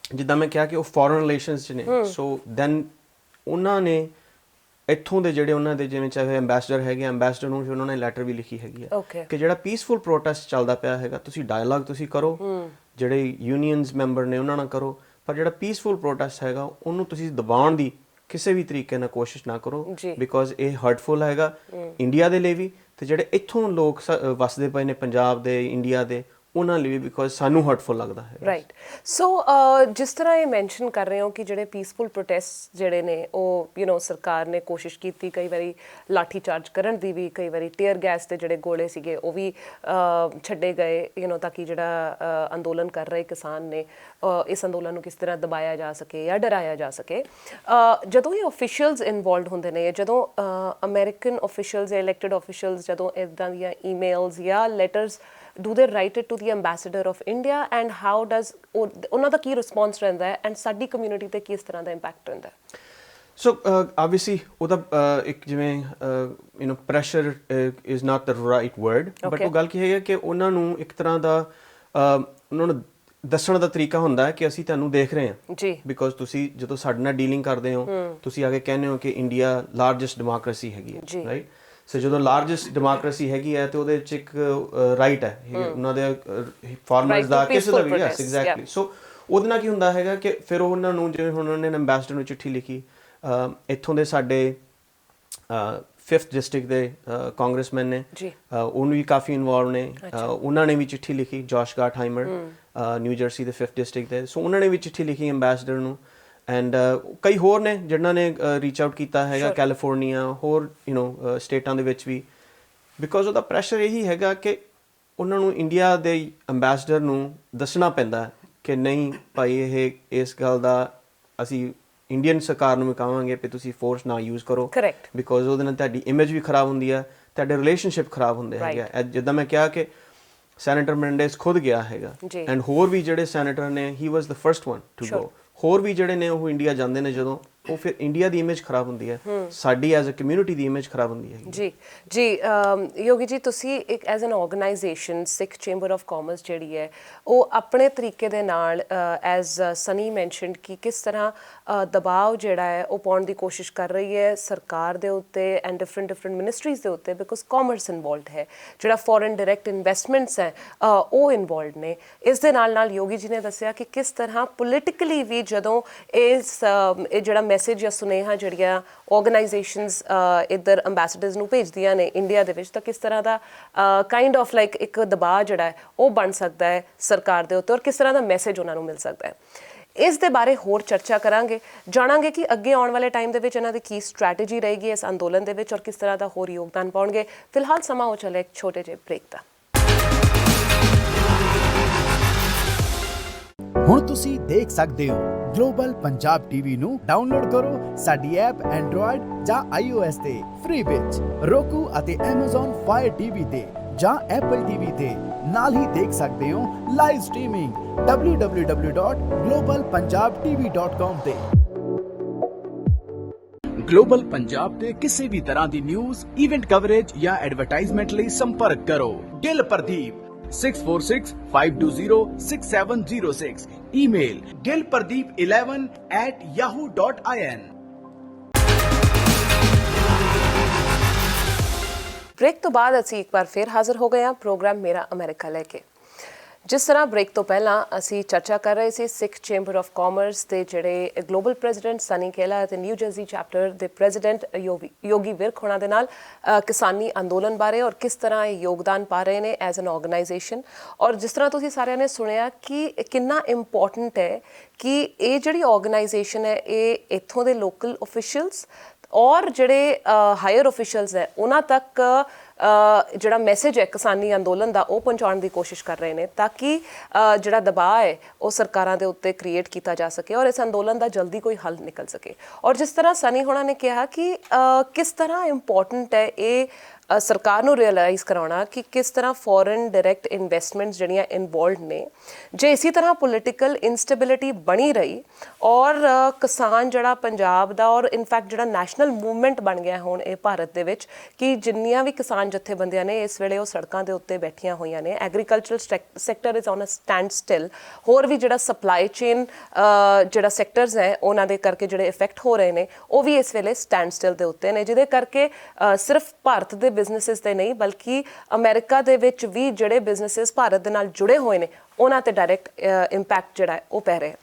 ਜਿੱਦਾਂ ਮੈਂ ਕਿਹਾ ਕਿ ਉਹ ਫੋਰਨ ਰਿਲੇਸ਼ਨਸ 'ਚ ਨੇ। ਸੋ ਦੈਨ ਉਹਨਾਂ ਨੇ ਇੱਥੋਂ ਦੇ ਜਿਹੜੇ ਉਹਨਾਂ ਦੇ ਜਿਵੇਂ ਚਾਹੇ ਐਂਬੈਸਡਰ ਹੈਗੇ, ਐਂਬੈਸਡਰ ਨੂੰ ਉਹਨਾਂ ਨੇ ਲੈਟਰ ਵੀ ਲਿਖੀ ਹੈਗੀ ਹੈ ਕਿ ਜਿਹੜਾ ਪੀਸਫੁਲ ਪ੍ਰੋਟੈਸਟ ਚੱਲਦਾ ਪਿਆ ਹੈਗਾ, ਤੁਸੀਂ ਡਾਇਲੌਗ ਤੁਸੀਂ ਕਰੋ, ਜਿਹੜੇ ਯੂਨੀਅਨਸ ਮੈਂਬਰ ਨੇ ਉਹਨਾਂ ਨਾਲ ਕਰੋ, ਪਰ ਜਿਹੜਾ ਪੀਸਫੁਲ ਪ੍ਰੋਟੈਸਟ ਹੈਗਾ ਉਹਨੂੰ ਤੁਸੀਂ ਦਬਾਉਣ ਦੀ ਕਿਸੇ ਵੀ ਤਰੀਕੇ ਨਾਲ ਕੋਸ਼ਿਸ਼ ਨਾ ਕਰੋ, ਬਿਕੋਜ਼ ਇਹ ਹਰਟਫੁਲ ਹੈਗਾ ਇੰਡੀਆ ਦੇ ਲਈ ਵੀ, ਤੇ ਜਿਹੜੇ ਇੱਥੋਂ ਲੋਕ ਵਸਦੇ ਪਏ ਨੇ ਪੰਜਾਬ ਦੇ, ਇੰਡੀਆ ਦੇ, ਉਹਨਾਂ ਲਈ ਵੀ, ਬਿਕੋਜ਼ ਸਾਨੂੰ ਹਰਟਫੁਲ ਲੱਗਦਾ ਹੈ। ਰਾਈਟ। ਸੋ ਜਿਸ ਤਰ੍ਹਾਂ ਇਹ ਮੈਂਸ਼ਨ ਕਰ ਰਹੇ ਹੋ ਕਿ ਜਿਹੜੇ ਪੀਸਫੁਲ ਪ੍ਰੋਟੈਸਟ ਜਿਹੜੇ ਨੇ ਉਹ ਸਰਕਾਰ ਨੇ ਕੋਸ਼ਿਸ਼ ਕੀਤੀ ਕਈ ਵਾਰੀ ਲਾਠੀ ਚਾਰਜ ਕਰਨ ਦੀ ਵੀ, ਕਈ ਵਾਰੀ ਟੀਅਰ ਗੈਸ ਦੇ ਜਿਹੜੇ ਗੋਲੇ ਸੀਗੇ ਉਹ ਵੀ ਛੱਡੇ ਗਏ ਤਾਂ ਕਿ ਜਿਹੜਾ ਅੰਦੋਲਨ ਕਰ ਰਹੇ ਕਿਸਾਨ ਨੇ ਇਸ ਅੰਦੋਲਨ ਨੂੰ ਕਿਸ ਤਰ੍ਹਾਂ ਦਬਾਇਆ ਜਾ ਸਕੇ ਜਾਂ ਡਰਾਇਆ ਜਾ ਸਕੇ। ਜਦੋਂ ਇਹ ਆਫੀਸ਼ੀਅਲਸ ਇਨਵੋਲਵਡ ਹੁੰਦੇ ਨੇ, ਜਦੋਂ ਅਮਰੀਕਨ ਆਫੀਸ਼ੀਅਲਸ ਜਾਂ ਇਲੈਕਟਡ ਆਫੀਸ਼ੀਅਲਸ ਜਦੋਂ ਇੱਦਾਂ ਦੀਆਂ ਈਮੇਲਸ ਜਾਂ letters do they write it to the ambassador of India, and how does ਉਹਨਾਂ ਦਾ ਕੀ ਰਿਸਪੌਂਸ ਰਹਿੰਦਾ ਹੈ, ਐਂਡ ਸਾਡੀ ਕਮਿਊਨਿਟੀ ਤੇ ਕਿਸ ਤਰ੍ਹਾਂ ਦਾ ਇੰਪੈਕਟ ਰਹਿੰਦਾ ਹੈ? ਸੋ obviously ਉਹਦਾ ਇੱਕ ਜਿਵੇਂ pressure is not the right word, but ਉਹ ਗੱਲ ਕੀ ਹੈਗਾ ਕਿ ਉਹਨਾਂ ਨੂੰ ਇੱਕ ਤਰ੍ਹਾਂ ਦਾ ਉਹਨਾਂ ਨੂੰ ਦੱਸਣ ਦਾ ਤਰੀਕਾ ਹੁੰਦਾ ਹੈ ਕਿ ਅਸੀਂ ਤੁਹਾਨੂੰ ਦੇਖ ਰਹੇ ਹਾਂ ਜੀ, ਬਿਕੋਜ਼ ਤੁਸੀਂ ਜਦੋਂ ਸਾਡੇ ਨਾਲ ਡੀਲਿੰਗ ਕਰਦੇ ਹੋ ਤੁਸੀਂ ਆ ਕੇ ਕਹਿੰਦੇ ਹੋ ਕਿ ਇੰਡੀਆ ਲਾਰਜੈਸਟ ਡੈਮੋਕ੍ਰੇਸੀ ਹੈਗੀ ਹੈ, ਰਾਈਟ। ਸੋ ਜਦੋਂ ਲਾਰਜੈਸਟ ਡੈਮੋਕ੍ਰੇਸੀ ਹੈਗੀ ਹੈ ਤੇ ਉਹਦੇ ਵਿੱਚ ਇੱਕ ਰਾਈਟ ਹੈ ਉਹਨਾਂ ਦੇ ਫਾਰਮਰਸ ਦਾ, ਕਿਸੇ ਦਾ ਵੀ, ਯੈਸ ਐਗਜ਼ੈਕਟਲੀ। ਸੋ ਉਹਦੇ ਨਾਲ ਕੀ ਹੁੰਦਾ ਹੈਗਾ ਕਿ ਫਿਰ ਉਹਨਾਂ ਨੂੰ ਜਿਵੇਂ ਹੁਣ ਉਹਨਾਂ ਨੇ ਐਂਬੈਸਡਰ ਨੂੰ ਚਿੱਠੀ ਲਿਖੀ, ਇੱਥੋਂ ਦੇ ਸਾਡੇ 5th ਡਿਸਟ੍ਰਿਕਟ ਦੇ ਕਾਂਗਰਸਮੈਨ ਨੇ, ਉਹਨੂੰ ਵੀ ਕਾਫੀ ਇਨਵੋਲਵ ਨੇ, ਉਹਨਾਂ ਨੇ ਵੀ ਚਿੱਠੀ ਲਿਖੀ, ਜੋਸ਼ ਗਾਰਟਹਾਈਮਰ ਨਿਊ ਜਰਸੀ ਦੇ 5th ਡਿਸਟ੍ਰਿਕਟ ਦੇ। ਸੋ ਉਹਨਾਂ ਨੇ ਵੀ ਚਿੱਠੀ ਲਿਖੀ ਐਂਬੈਸਡਰ ਨੂੰ, ਐਂਡ ਕਈ ਹੋਰ ਨੇ ਜਿਨ੍ਹਾਂ ਨੇ ਰੀਚ ਆਊਟ ਕੀਤਾ ਹੈਗਾ, ਕੈਲੀਫੋਰਨੀਆ, ਹੋਰ ਸਟੇਟਾਂ ਦੇ ਵਿੱਚ ਵੀ, ਬਿਕੋਜ਼ ਉਹਦਾ ਪ੍ਰੈਸ਼ਰ ਇਹੀ ਹੈਗਾ ਕਿ ਉਹਨਾਂ ਨੂੰ ਇੰਡੀਆ ਦੇ ਐਂਬੈਸਡਰ ਨੂੰ ਦੱਸਣਾ ਪੈਂਦਾ ਕਿ ਨਹੀਂ ਭਾਈ ਇਹ ਇਸ ਗੱਲ ਦਾ ਅਸੀਂ ਇੰਡੀਅਨ ਸਰਕਾਰ ਨੂੰ ਵੀ ਕਹਾਂਗੇ ਕਿ ਤੁਸੀਂ ਫੋਰਸ ਨਾ ਯੂਜ਼ ਕਰੋ, ਬਿਕੋਜ਼ ਉਹਦੇ ਨਾਲ ਤੁਹਾਡੀ ਇਮੇਜ ਵੀ ਖਰਾਬ ਹੁੰਦੀ ਹੈ, ਤੁਹਾਡੇ ਰਿਲੇਸ਼ਨਸ਼ਿਪ ਖਰਾਬ ਹੁੰਦੇ ਹੈਗੇ। ਜਿੱਦਾਂ ਮੈਂ ਕਿਹਾ ਕਿ ਸੈਨੇਟਰ ਮੈਂਡੇਸ ਖੁਦ ਗਿਆ ਹੈਗਾ, ਐਂਡ ਹੋਰ ਵੀ ਜਿਹੜੇ ਸੈਨੇਟਰ ਨੇ, he was the first one to go. ਹੋਰ ਵੀ ਜਿਹੜੇ ਨੇ ਉਹ ਇੰਡੀਆ ਜਾਂਦੇ ਨੇ, ਜਦੋਂ ਉਹ ਫਿਰ ਇੰਡੀਆ ਦੀ ਇਮੇਜ ਖਰਾਬ ਹੁੰਦੀ ਹੈ, ਸਾਡੀ as a community the image ਖਰਾਬ ਹੁੰਦੀ ਹੈ ਜੀ। ਜੀ ਯੋਗੀ ਜੀ, ਤੁਸੀਂ ਇੱਕ as an organisation Sikh chamber of commerce ਜਿਹੜੀ ਹੈ ਉਹ ਆਪਣੇ ਤਰੀਕੇ ਦੇ ਨਾਲ ਐਜ਼ ਸਨੀ ਮੈਂਸ਼ਨਡ ਕਿ ਕਿਸ ਤਰ੍ਹਾਂ ਦਬਾਅ ਜਿਹੜਾ ਹੈ ਉਹ ਪਾਉਣ ਦੀ ਕੋਸ਼ਿਸ਼ ਕਰ ਰਹੀ ਹੈ ਸਰਕਾਰ ਦੇ ਉੱਤੇ ਐਂਡ ਡਿਫਰੈਂਟ ਮਿਨਿਸਟਰੀਜ਼ ਦੇ ਉੱਤੇ, ਬਿਕੋਜ਼ ਕਾਮਰਸ ਇਨਵੋਲਵਡ ਹੈ, ਜਿਹੜਾ ਫੋਰਨ ਡਾਇਰੈਕਟ ਇਨਵੈਸਟਮੈਂਟਸ ਹੈ ਉਹ ਇਨਵੋਲਵਡ ਨੇ। ਇਸ ਦੇ ਨਾਲ ਯੋਗੀ ਜੀ ਨੇ ਦੱਸਿਆ ਕਿ ਕਿਸ ਤਰ੍ਹਾਂ ਪੋਲੀਟੀਕਲੀ ਵੀ ਜਦੋਂ ਇਹ ਜਿਹੜਾ ਮੈਸੇਜ ਜਾਂ ਸੁਨੇਹਾ ਜਿਹੜੀਆਂ ਆਰਗੇਨਾਈਜੇਸ਼ਨਸ ਇੱਧਰ ਅੰਬੈਸਡਰਸ ਨੂੰ ਭੇਜਦੀਆਂ ਨੇ ਇੰਡੀਆ ਦੇ ਵਿੱਚ, ਤਾਂ ਕਿਸ ਤਰ੍ਹਾਂ ਦਾ ਕਾਈਂਡ ਆਫ ਲਾਈਕ ਇੱਕ ਦਬਾਅ ਜਿਹੜਾ ਹੈ ਉਹ ਬਣ ਸਕਦਾ ਹੈ ਸਰਕਾਰ ਦੇ ਉੱਤੇ, ਔਰ ਕਿਸ ਤਰ੍ਹਾਂ ਦਾ ਮੈਸੇਜ ਉਹਨਾਂ ਨੂੰ ਮਿਲ ਸਕਦਾ ਹੈ। ਇਸ ਦੇ ਬਾਰੇ ਹੋਰ ਚਰਚਾ ਕਰਾਂਗੇ, ਜਾਣਾਂਗੇ ਕਿ ਅੱਗੇ ਆਉਣ ਵਾਲੇ ਟਾਈਮ ਦੇ ਵਿੱਚ ਇਹਨਾਂ ਦੀ ਕੀ ਸਟ੍ਰੈਟਜੀ ਰਹੇਗੀ ਇਸ ਅੰਦੋਲਨ ਦੇ ਵਿੱਚ, ਔਰ ਕਿਸ ਤਰ੍ਹਾਂ ਦਾ ਹੋਰ ਯੋਗਦਾਨ ਪਾਉਣਗੇ। ਫਿਲਹਾਲ ਸਮਾਂ ਹੋ ਚੱਲੇ ਇੱਕ ਛੋਟੇ ਜਿਹੇ ਬ੍ਰੇਕ ਦਾ। ਹੁਣ ਤੁਸੀਂ ਦੇਖ ਸਕਦੇ ਹੋ ਗਲੋਬਲ ਪੰਜਾਬ ਟੀਵੀ ਨੂੰ ਡਾਊਨਲੋਡ ਕਰੋ ਸਾਡੀ ਐਪ ਐਂਡਰੋਇਡ ਜਾਂ iOS ਤੇ ਫ੍ਰੀ ਵਿੱਚ, roku ਅਤੇ Amazon Fire TV ਤੇ ਜਾਂ Apple TV ਤੇ। ਨਾਲ ਹੀ ਦੇਖ ਸਕਦੇ ਹੋ ਲਾਈਵ ਸਟ੍ਰੀਮਿੰਗ www.globalpunjabtv.com ਤੇ। ਗਲੋਬਲ ਪੰਜਾਬ ਦੇ ਕਿਸੇ ਵੀ ਤਰ੍ਹਾਂ ਦੀ ਨਿਊਜ਼, ਇਵੈਂਟ ਕਵਰੇਜ ਜਾਂ ਐਡਵਰਟਾਈਜ਼ਮੈਂਟ ਲਈ ਸੰਪਰਕ ਕਰੋ Gill Pradeep 6465206706 email gilpardeep11@yahoo.in। Break ਤੋਂ ਬਾਅਦ ਅਸੀਂ ਇੱਕ ਵਾਰ ਫਿਰ ਹਾਜ਼ਰ ਹੋ ਗਏ ਹਾਂ ਪ੍ਰੋਗਰਾਮ ਮੇਰਾ ਅਮਰੀਕਾ ਲੈ ਕੇ। ਜਿਸ ਤਰ੍ਹਾਂ ਬ੍ਰੇਕ ਤੋਂ ਪਹਿਲਾਂ ਅਸੀਂ ਚਰਚਾ ਕਰ ਰਹੇ ਸੀ ਸਿੱਖ ਚੈਂਬਰ ਆਫ ਕਾਮਰਸ ਦੇ ਜਿਹੜੇ ਗਲੋਬਲ ਪ੍ਰੈਜ਼ੀਡੈਂਟ ਸਨੀ ਕੇਲਾ ਅਤੇ ਨਿਊ ਜਰਸੀ ਚੈਪਟਰ ਦੇ ਪ੍ਰੈਜ਼ੀਡੈਂਟ ਯੋਗੀ ਵਿਰਕ ਹੋਣਾ ਦੇ ਨਾਲ ਕਿਸਾਨੀ ਅੰਦੋਲਨ ਬਾਰੇ ਔਰ ਕਿਸ ਤਰ੍ਹਾਂ ਇਹ ਯੋਗਦਾਨ ਪਾ ਰਹੇ ਨੇ ਐਜ਼ ਐਨ ਆਰਗੇਨਾਈਜੇਸ਼ਨ। ਔਰ ਜਿਸ ਤਰ੍ਹਾਂ ਤੁਸੀਂ ਸਾਰਿਆਂ ਨੇ ਸੁਣਿਆ ਕਿ ਕਿੰਨਾ ਇੰਪੋਰਟੈਂਟ ਹੈ ਕਿ ਇਹ ਜਿਹੜੀ ਆਰਗੇਨਾਈਜੇਸ਼ਨ ਹੈ ਇਹ ਇੱਥੋਂ ਦੇ ਲੋਕਲ ਅਫੀਸ਼ੀਅਲਸ ਔਰ ਜਿਹੜੇ ਹਾਇਰ ਅਫੀਸ਼ੀਅਲਸ ਹੈ ਉਹਨਾਂ ਤੱਕ ਜਿਹੜਾ ਮੈਸੇਜ ਹੈ ਕਿਸਾਨੀ ਅੰਦੋਲਨ ਦਾ ਉਹ ਪਹੁੰਚਾਉਣ ਦੀ ਕੋਸ਼ਿਸ਼ ਕਰ ਰਹੇ ਨੇ ਤਾਂ ਕਿ ਜਿਹੜਾ ਦਬਾਅ ਹੈ ਉਹ ਸਰਕਾਰਾਂ ਦੇ ਉੱਤੇ ਕ੍ਰੀਏਟ ਕੀਤਾ ਜਾ ਸਕੇ ਔਰ ਇਸ ਅੰਦੋਲਨ ਦਾ ਜਲਦੀ ਕੋਈ ਹੱਲ ਨਿਕਲ ਸਕੇ। ਔਰ ਜਿਸ ਤਰ੍ਹਾਂ ਸਨੀ ਹੋਣਾ ਨੇ ਕਿਹਾ ਕਿ ਕਿਸ ਤਰ੍ਹਾਂ ਇੰਪੋਰਟੈਂਟ ਹੈ ਇਹ ਸਰਕਾਰ ਨੂੰ ਰਿਅਲਾਈਜ਼ ਕਰਾਉਣਾ ਕਿ ਕਿਸ ਤਰ੍ਹਾਂ ਫੋਰਨ ਡਾਇਰੈਕਟ ਇਨਵੈਸਟਮੈਂਟਸ ਜਿਹੜੀਆਂ ਇਨਵੋਲਵਡ ਨੇ ਜੇ ਇਸੇ ਤਰ੍ਹਾਂ ਪੋਲੀਟੀਕਲ ਇਨਸਟੇਬਿਲਿਟੀ ਬਣੀ ਰਹੀ ਔਰ ਕਿਸਾਨ ਜਿਹੜਾ ਪੰਜਾਬ ਦਾ ਔਰ ਇਨਫੈਕਟ ਜਿਹੜਾ ਨੈਸ਼ਨਲ ਮੂਵਮੈਂਟ ਬਣ ਗਿਆ ਹੁਣ ਇਹ ਭਾਰਤ ਦੇ ਵਿੱਚ ਕਿ ਜਿੰਨੀਆਂ ਵੀ ਕਿਸਾਨ ਜਥੇਬੰਦੀਆਂ ਨੇ ਇਸ ਵੇਲੇ ਉਹ ਸੜਕਾਂ ਦੇ ਉੱਤੇ ਬੈਠੀਆਂ ਹੋਈਆਂ ਨੇ। Agricultural sector is on a standstill. ਹੋਰ ਵੀ ਜਿਹੜਾ ਸਪਲਾਈ ਚੇਨ ਜਿਹੜਾ ਸੈਕਟਰਸ ਹੈ ਉਹਨਾਂ ਦੇ ਕਰਕੇ ਜਿਹੜੇ ਇਫੈਕਟ ਹੋ ਰਹੇ ਨੇ ਉਹ ਵੀ ਇਸ ਵੇਲੇ ਸਟੈਂਡ ਸਟਿਲ ਦੇ ਉੱਤੇ ਨੇ ਜਿਹਦੇ ਕਰਕੇ ਸਿਰਫ ਭਾਰਤ ਦੇ ਬਿਜ਼ਨੈਸਿਸ ਦੇ ਨਹੀਂ ਬਲਕਿ ਅਮਰੀਕਾ ਦੇ ਵਿੱਚ ਵੀ ਜਿਹੜੇ ਬਿਜ਼ਨੈਸਿਸ ਭਾਰਤ ਦੇ ਨਾਲ ਜੁੜੇ ਹੋਏ ਨੇ ਉਹਨਾਂ ਤੇ ਡਾਇਰੈਕਟ ਇੰਪੈਕਟ ਜਿਹੜਾ ਹੈ ਉਹ ਪੈ ਰਿਹਾ।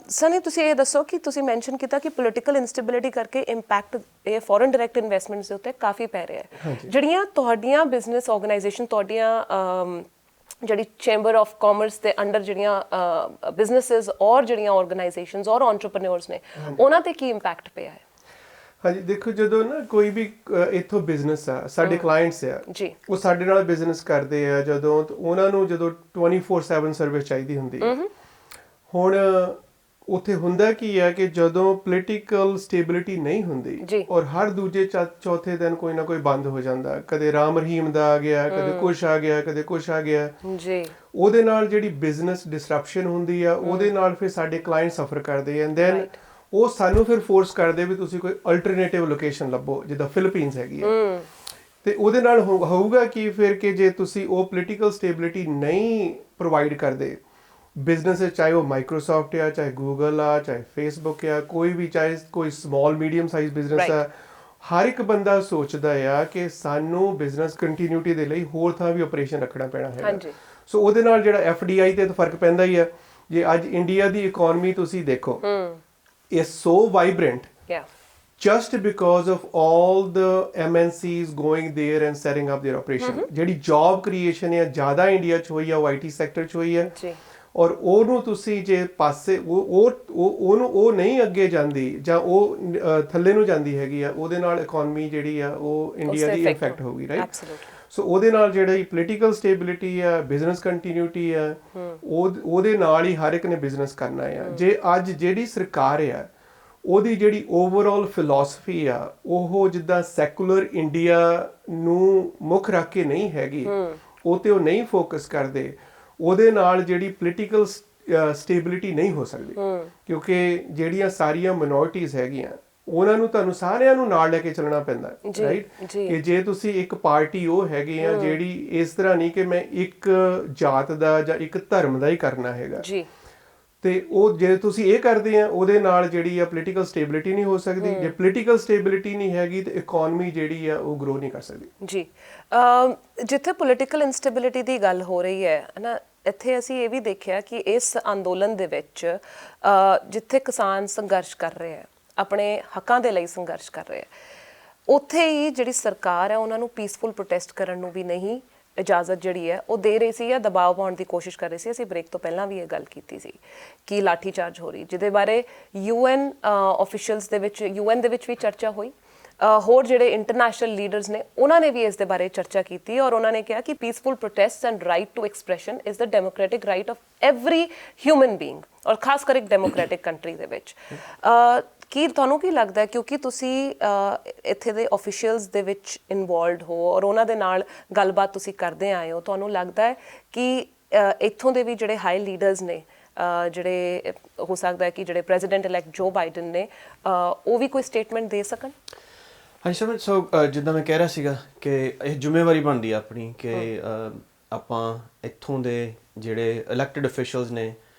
ਸਨੀ ਤੁਸੀਂ ਇਹ ਦੱਸੋ ਕਿ ਤੁਸੀਂ ਮੈਂਸ਼ਨ ਕੀਤਾ ਕਿ ਪੋਲੀਟੀਕਲ ਇਨਸਟੇਬਿਲਿਟੀ ਕਰਕੇ ਇੰਪੈਕਟ ਇਹ ਫੋਰਨ ਡਾਇਰੈਕਟ ਇਨਵੈਸਟਮੈਂਟਸ ਦੇ ਉੱਤੇ ਕਾਫੀ ਪੈ ਰਿਹਾ ਹੈ। ਜਿਹੜੀਆਂ ਤੁਹਾਡੀਆਂ ਬਿਜ਼ਨਸ ਆਰਗੇਨਾਈਜੇਸ਼ਨ ਤੁਹਾਡੀਆਂ ਜਿਹੜੀ ਚੈਂਬਰ ਆਫ ਕਾਮਰਸ ਦੇ ਅੰਡਰ ਜਿਹੜੀਆਂ ਬਿਜ਼ਨੈਸਿਸ ਔਰ ਜਿਹੜੀਆਂ ਆਰਗੇਨਾਈਜੇਸ਼ਨਸ ਔਰ ਐਂਟਰਪ੍ਰੀਨਿਓਰਸ ਨੇ ਉਹਨਾਂ ਤੇ ਕੀ ਇੰਪੈਕਟ ਪਿਆ ਹੈ? ਹਾਂਜੀ ਦੇਖੋ ਜਦੋਂ ਨਾ ਕੋਈ ਵੀ ਇੱਥੋਂ ਬਿਜ਼ਨਸ ਆ ਸਾਡੇ ਕਲਾਇੰਟਸ ਆ ਜੀ ਉਹ ਸਾਡੇ ਨਾਲ ਬਿਜ਼ਨਸ ਕਰਦੇ ਆ ਜਦੋਂ ਉਹਨਾਂ ਨੂੰ ਜਦੋਂ 24/7 ਸਰਵਿਸ ਚਾਹੀਦੀ ਹੁੰਦੀ ਹੈ। ਹੁਣ ਉੱਥੇ ਹੁੰਦਾ ਕੀ ਹੈ ਕਿ ਜਦੋਂ ਪੋਲੀਟੀਕਲ ਸਟੇਬਿਲਿਟੀ ਨਹੀਂ ਹੁੰਦੀ ਔਰ ਹਰ ਦੂਜੇ ਚੌਥੇ ਦਿਨ ਕੋਈ ਨਾ ਕੋਈ ਬੰਦ ਹੋ ਜਾਂਦਾ, ਕਦੇ ਰਾਮ ਰਹੀਮ ਦਾ ਆ ਗਿਆ, ਕਦੇ ਕੁਛ ਆ ਗਿਆ, ਕਦੇ ਕੁਛ ਆ ਗਿਆ ਜੀ। ਉਹਦੇ ਨਾਲ ਜਿਹੜੀ ਬਿਜ਼ਨਸ ਡਿਸਰਪਸ਼ਨ ਹੁੰਦੀ ਆ ਉਹਦੇ ਨਾਲ ਫਿਰ ਸਾਡੇ ਕਲਾਇੰਟ ਸਫਰ ਕਰਦੇ ਐਂਡ ਦੈਨ ਉਹ ਸਾਨੂੰ ਫਿਰ ਫੋਰਸ ਕਰਦੇ ਵੀ ਤੁਸੀਂ ਕੋਈ ਅਲਟਰਨੇਟਿਵ ਲੋਕੇਸ਼ਨ ਲੱਭੋ ਜਿੱਦਾਂ ਫਿਲੀਪੀਨਸ ਹੈਗੀ ਆ ਤੇ ਉਹਦੇ ਨਾਲ ਹੋਊਗਾ ਕਿ ਫਿਰ ਕਿ ਜੇ ਤੁਸੀਂ ਉਹ ਪੋਲੀਟੀਕਲ ਸਟੇਬਿਲਿਟੀ ਨਹੀਂ ਪ੍ਰੋਵਾਈਡ ਕਰਦੇ ਬਿਜ਼ਨਸ ਚਾਹੇ ਉਹ ਮਾਈਕਰੋਸਾਫਟ ਆ ਚਾਹੇ ਗੂਗਲ ਆ ਚਾਹੇ ਫੇਸਬੁੱਕ ਆ ਕੋਈ ਵੀ ਚਾਹੇ ਕੋਈ ਸਮਾਲ ਮੀਡੀਅਮ ਸਾਈਜ਼ ਬਿਜ਼ਨਸ ਆ ਹਰ ਇੱਕ ਬੰਦਾ ਸੋਚਦਾ ਆ ਕਿ ਸਾਨੂੰ ਬਿਜ਼ਨਸ ਕੰਟੀਨਿਊਟੀ ਦੇ ਲਈ ਹੋਰ ਥਾਂ ਵੀ ਆਪਰੇਸ਼ਨ ਰੱਖਣਾ ਪੈਣਾ ਹੈ। ਸੋ ਉਹਦੇ ਨਾਲ ਜਿਹੜਾ FDI ਤੇ ਫਰਕ ਪੈਂਦਾ ਹੀ ਆ। ਜੇ ਅੱਜ ਇੰਡੀਆ ਦੀ ਇਕਨੋਮੀ ਤੁਸੀਂ ਦੇਖੋ is so vibrant just because of all the MNCs going there and setting up their operation। ਜਿਹੜੀ job creation ਹੈ ਜ਼ਿਆਦਾ ਇੰਡੀਆ 'ਚ ਹੋਈ ਆ ਉਹ IT ਸੈਕਟਰ 'ਚ ਹੋਈ ਹੈ ਔਰ ਉਹਨੂੰ ਤੁਸੀਂ ਜੇ ਪਾਸੇ ਉਹਨੂੰ ਉਹ ਨਹੀਂ ਅੱਗੇ ਜਾਂਦੀ ਜਾਂ ਉਹ ਥੱਲੇ ਨੂੰ ਜਾਂਦੀ ਹੈਗੀ ਆ ਉਹਦੇ ਨਾਲ ਇਕਨੋਮੀ ਜਿਹੜੀ ਆ ਉਹ ਇੰਡੀਆ ਦੀ ਇਫੈਕਟ ਹੋਊਗੀ ਰਾਈਟ। ਸੋ ਉਹਦੇ ਨਾਲ ਜਿਹੜੀ ਪੋਲੀਟੀਕਲ ਸਟੇਬਿਲਿਟੀ ਆ ਬਿਜ਼ਨਸ ਕੰਟੀਨਿਊਟੀ ਆ ਉਹਦੇ ਨਾਲ ਹੀ ਹਰ ਇੱਕ ਨੇ ਬਿਜ਼ਨਸ ਕਰਨਾ ਆ। ਜੇ ਅੱਜ ਜਿਹੜੀ ਸਰਕਾਰ ਆ ਉਹਦੀ ਜਿਹੜੀ ਓਵਰਆਲ ਫਿਲਾਸਫੀ ਆ ਉਹ ਜਿੱਦਾਂ ਸੈਕੂਲਰ ਇੰਡੀਆ ਨੂੰ ਮੁੱਖ ਰੱਖ ਕੇ ਨਹੀਂ ਹੈਗੀ ਉਹ ਤੇ ਉਹ ਨਹੀਂ ਫੋਕਸ ਕਰਦੇ ਉਹਦੇ ਨਾਲ ਜਿਹੜੀ ਪੋਲੀਟੀਕਲ ਸਟੇਬਿਲਿਟੀ ਨਹੀਂ ਹੋ ਸਕਦੀ ਕਿਉਂਕਿ ਜਿਹੜੀਆਂ ਸਾਰੀਆਂ ਮਿਨੋਰਟੀਜ਼ ਹੈਗੀਆਂ ਉਹਨਾਂ ਨੂੰ ਤੁਹਾਨੂੰ ਸਾਰਿਆਂ ਨੂੰ ਨਾਲ ਲੈ ਕੇ ਚੱਲਣਾ ਪੈਂਦਾ ਰਾਈਟ ਕਿ ਜੇ ਤੁਸੀਂ ਇੱਕ ਪਾਰਟੀ ਉਹ ਹੈਗੇ ਆ ਜਿਹੜੀ ਇਸ ਤਰ੍ਹਾਂ ਨਹੀਂ ਕਿ ਮੈਂ ਇੱਕ ਜਾਤ ਦਾ ਜਾਂ ਇੱਕ ਧਰਮ ਦਾ ਹੀ ਕਰਨਾ ਹੈਗਾ ਤੇ ਉਹ ਜੇ ਤੁਸੀਂ ਇਹ ਕਰਦੇ ਆ ਉਹਦੇ ਨਾਲ ਜਿਹੜੀ ਆ ਪੋਲੀਟੀਕਲ ਸਟੇਬਿਲਿਟੀ ਨਹੀਂ ਹੋ ਸਕਦੀ। ਜੇ ਪੋਲੀਟੀਕਲ ਸਟੇਬਿਲਿਟੀ ਨਹੀਂ ਹੈਗੀ ਤੇ ਇਕਨੋਮੀ ਜਿਹੜੀ ਆ ਉਹ ਗਰੋ ਨਹੀਂ ਕਰ ਸਕਦੀ ਜੀ। ਜਿੱਥੇ ਪੋਲੀਟੀਕਲ ਇਨਸਟੇਬਿਲਿਟੀ ਦੀ ਗੱਲ ਹੋ ਰਹੀ ਹੈ ਨਾ ਇੱਥੇ ਅਸੀਂ ਇਹ ਵੀ ਦੇਖਿਆ ਕਿ ਇਸ ਅੰਦੋਲਨ ਦੇ ਵਿੱਚ ਜਿੱਥੇ ਕਿਸਾਨ ਸੰਘਰਸ਼ ਕਰ ਰਹੇ ਆ ਆਪਣੇ ਹੱਕਾਂ ਦੇ ਲਈ ਸੰਘਰਸ਼ ਕਰ ਰਹੇ ਆ ਉੱਥੇ ਹੀ ਜਿਹੜੀ ਸਰਕਾਰ ਹੈ ਉਹਨਾਂ ਨੂੰ ਪੀਸਫੁਲ ਪ੍ਰੋਟੈਸਟ ਕਰਨ ਨੂੰ ਵੀ ਨਹੀਂ ਇਜਾਜ਼ਤ ਜਿਹੜੀ ਹੈ ਉਹ ਦੇ ਰਹੀ ਸੀ ਜਾਂ ਦਬਾਅ ਪਾਉਣ ਦੀ ਕੋਸ਼ਿਸ਼ ਕਰ ਰਹੀ ਸੀ। ਅਸੀਂ ਬ੍ਰੇਕ ਤੋਂ ਪਹਿਲਾਂ ਵੀ ਇਹ ਗੱਲ ਕੀਤੀ ਸੀ ਕਿ ਲਾਠੀ ਚਾਰਜ ਹੋ ਰਹੀ ਜਿਹਦੇ ਬਾਰੇ UN ਆਫੀਸ਼ੀਅਲਸ ਦੇ ਵਿੱਚ UN ਦੇ ਵਿੱਚ ਵੀ ਚਰਚਾ ਹੋਈ। ਹੋਰ ਜਿਹੜੇ ਇੰਟਰਨੈਸ਼ਨਲ ਲੀਡਰਸ ਨੇ ਉਹਨਾਂ ਨੇ ਵੀ ਇਸ ਦੇ ਬਾਰੇ ਚਰਚਾ ਕੀਤੀ ਔਰ ਉਹਨਾਂ ਨੇ ਕਿਹਾ ਕਿ peaceful protest and right to expression is the democratic right of every human being ਔਰ ਖਾਸ ਕਰ ਇੱਕ ਡੈਮੋਕ੍ਰੈਟਿਕ ਕੰਟਰੀ ਦੇ ਵਿੱਚ। ਕੀ ਤੁਹਾਨੂੰ ਕੀ ਲੱਗਦਾ ਕਿਉਂਕਿ ਤੁਸੀਂ ਇੱਥੇ ਦੇ ਆਫੀਸ਼ੀਅਲਸ ਦੇ ਵਿੱਚ ਇਨਵੋਲਵਡ ਹੋ ਔਰ ਉਹਨਾਂ ਦੇ ਨਾਲ ਗੱਲਬਾਤ ਤੁਸੀਂ ਕਰਦੇ ਆਏ ਹੋ ਤੁਹਾਨੂੰ ਲੱਗਦਾ ਹੈ ਕਿ ਇੱਥੋਂ ਦੇ ਵੀ ਜਿਹੜੇ ਹਾਈ ਲੀਡਰਸ ਨੇ ਜਿਹੜੇ ਹੋ ਸਕਦਾ ਹੈ ਕਿ ਜਿਹੜੇ ਪ੍ਰੈਜ਼ੀਡੈਂਟ ਇਲੈਕਟ ਜੋ ਬਾਈਡਨ ਨੇ ਉਹ ਵੀ ਕੋਈ ਸਟੇਟਮੈਂਟ ਦੇ ਸਕਣ? ਹਾਂਜੀ ਸਮਝ ਸੋ ਜਿੱਦਾਂ ਮੈਂ ਕਹਿ ਰਿਹਾ ਸੀਗਾ ਕਿ ਇਹ ਜ਼ਿੰਮੇਵਾਰੀ ਬਣਦੀ ਆ ਆਪਣੀ ਕਿ ਆਪਾਂ ਇੱਥੋਂ ਦੇ ਜਿਹੜੇ ਇਲੈਕਟਡ ਅਫੀਸ਼ੀਅਲਸ ਨੇ